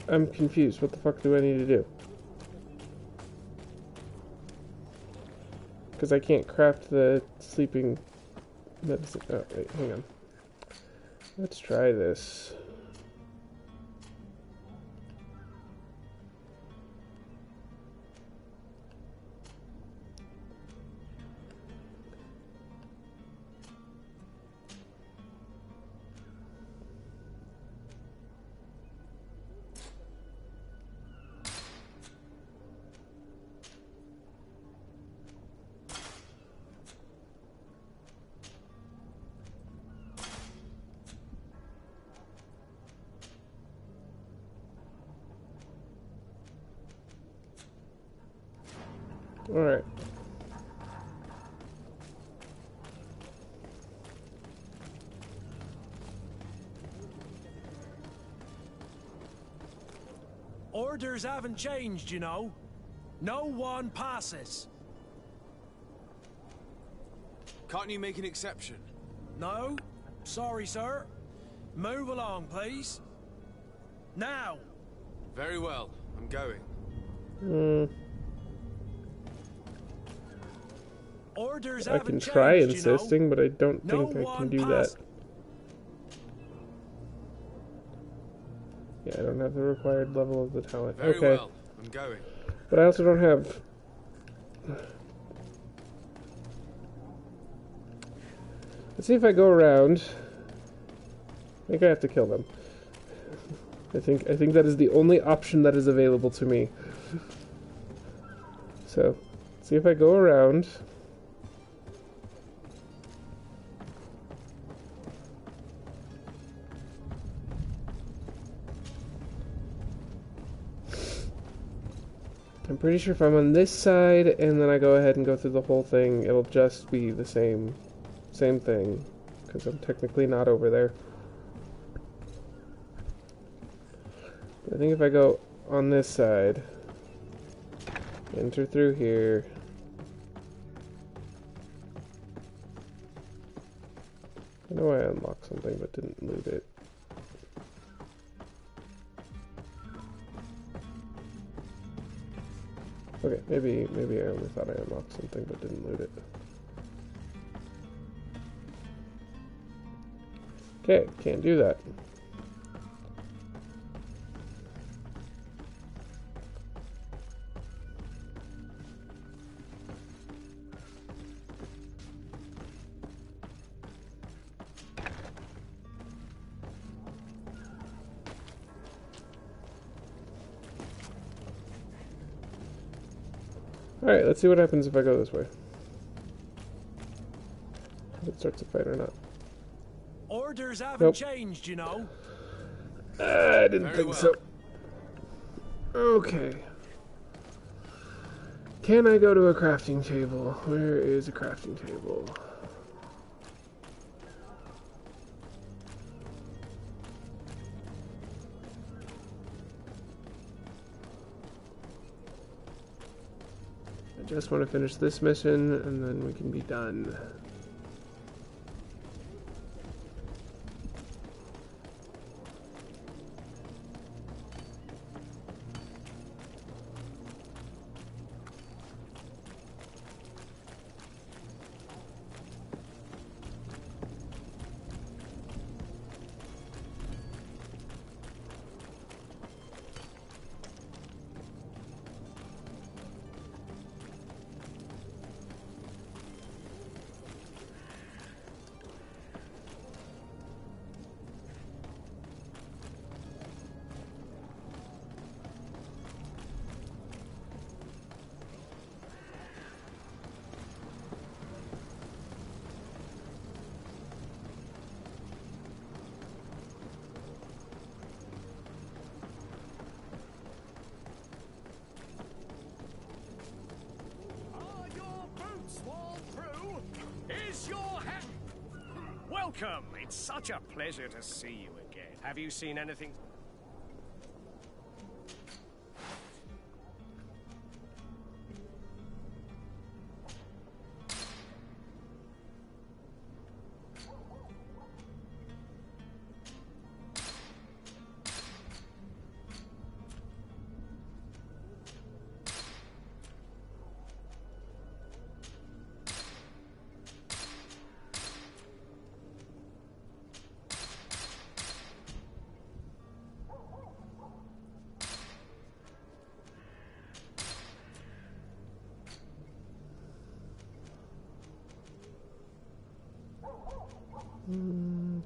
I'm confused. What the fuck do I need to do? Because I can't craft the sleeping medicine. Oh, wait, hang on. Let's try this. All right. Orders haven't changed, you know. No one passes. Can't you make an exception? No? Sorry, sir. Move along, please. Now! Very well, I'm going. Orders I can try insisting, but I don't think I can do that. Yeah, I don't have the required level of the talent. Very Okay. well, I'm going. But I also don't have... Let's see if I go around. I think I have to kill them. I think that is the only option that is available to me. So, see if I go around. I'm pretty sure if I'm on this side and then I go ahead and go through the whole thing, it'll just be the same thing, because I'm technically not over there. I think if I go on this side, enter through here, I know I unlocked something but didn't loot it. Okay, maybe I only thought I unlocked something but didn't loot it. Okay, can't do that. Alright, let's see what happens if I go this way. If it starts a fight or not. Orders haven't Nope. changed, you know. I didn't think so. Okay. Can I go to a crafting table? Where is a crafting table? I just want to finish this mission and then we can be done. Welcome! It's such a pleasure to see you again. Have you seen anything?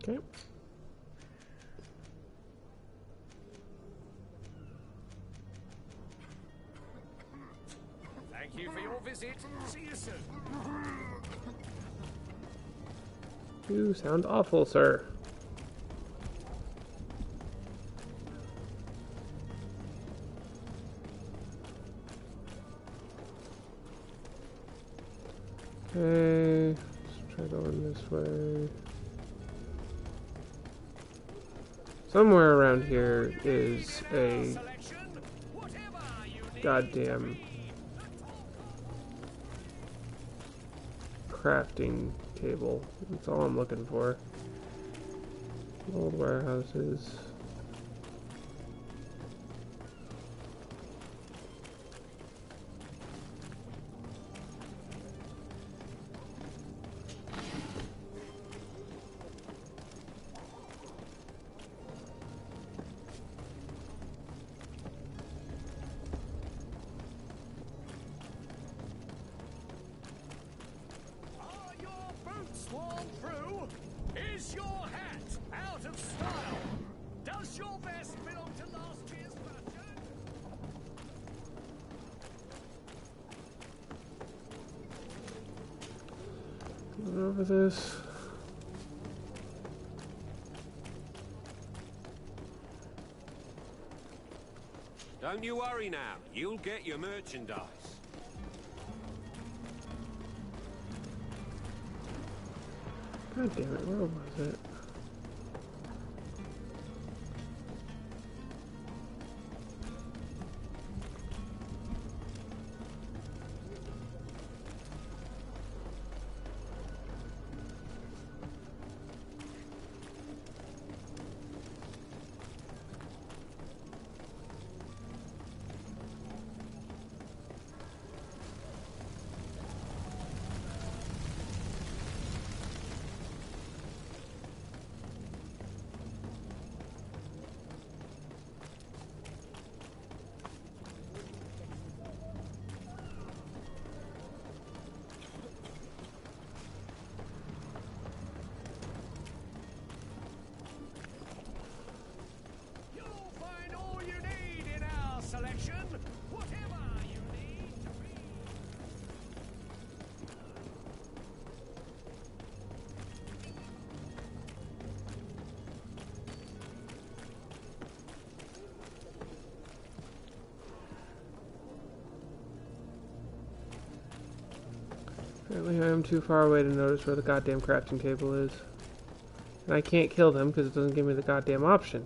Okay. Thank you for your visit. See you soon. You sound awful, sir. Okay, let's try going this way. Somewhere around here is a goddamn crafting table. That's all I'm looking for. Old warehouses. Sworn through? Is your hat out of style? Does your vest belong to last year's fashion? Over this. Don't you worry now. You'll get your merchandise. God damn it, where was it? Selection, whatever you need to read. Apparently I am too far away to notice where the goddamn crafting table is. And I can't kill them because it doesn't give me the goddamn option.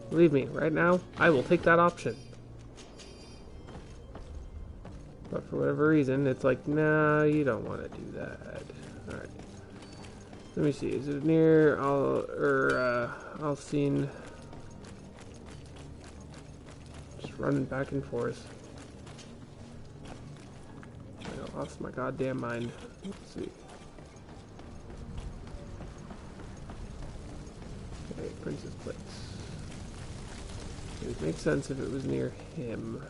Believe me, right now, I will take that option. But for whatever reason, it's like, nah, you don't want to do that. Alright. Let me see, is it near Alcine? Just running back and forth. I lost my goddamn mind. Let's see. Okay, Princess Place. It would make sense if it was near him.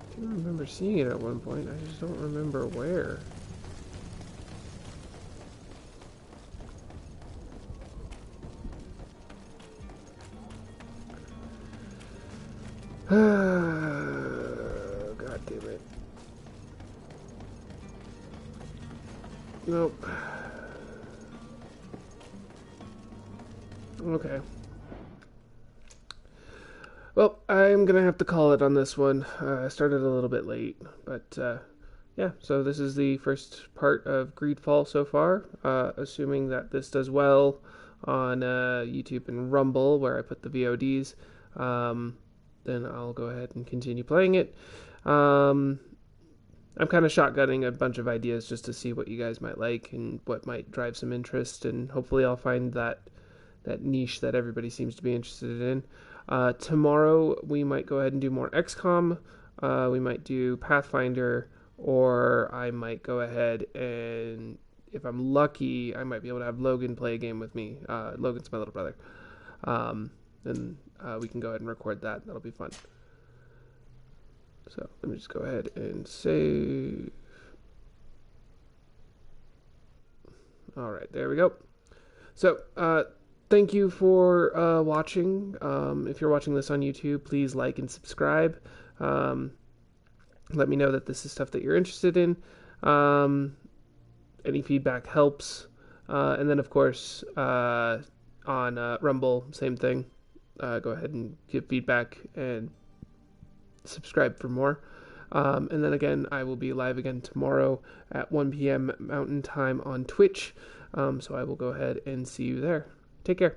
I do remember seeing it at one point, I just don't remember where. God damn it. Nope. Okay. Well, I'm gonna have to call it on this one. I started a little bit late, but yeah, so this is the first part of Greedfall so far. Assuming that this does well on YouTube and Rumble, where I put the VODs, then I'll go ahead and continue playing it. I'm kind of shotgunning a bunch of ideas just to see what you guys might like and what might drive some interest, and hopefully I'll find that niche that everybody seems to be interested in. Tomorrow we might go ahead and do more XCOM, we might do Pathfinder, or I might go ahead and, if I'm lucky, I might be able to have Logan play a game with me. Logan's my little brother. And we can go ahead and record that. That'll be fun. So let me just go ahead and save. All right, there we go. So thank you for watching. If you're watching this on YouTube, please like and subscribe. Let me know that this is stuff that you're interested in. Any feedback helps. And then, of course, on Rumble, same thing. Go ahead and give feedback and subscribe for more. And then again, I will be live again tomorrow at 1 p.m. Mountain Time on Twitch. So I will go ahead and see you there. Take care.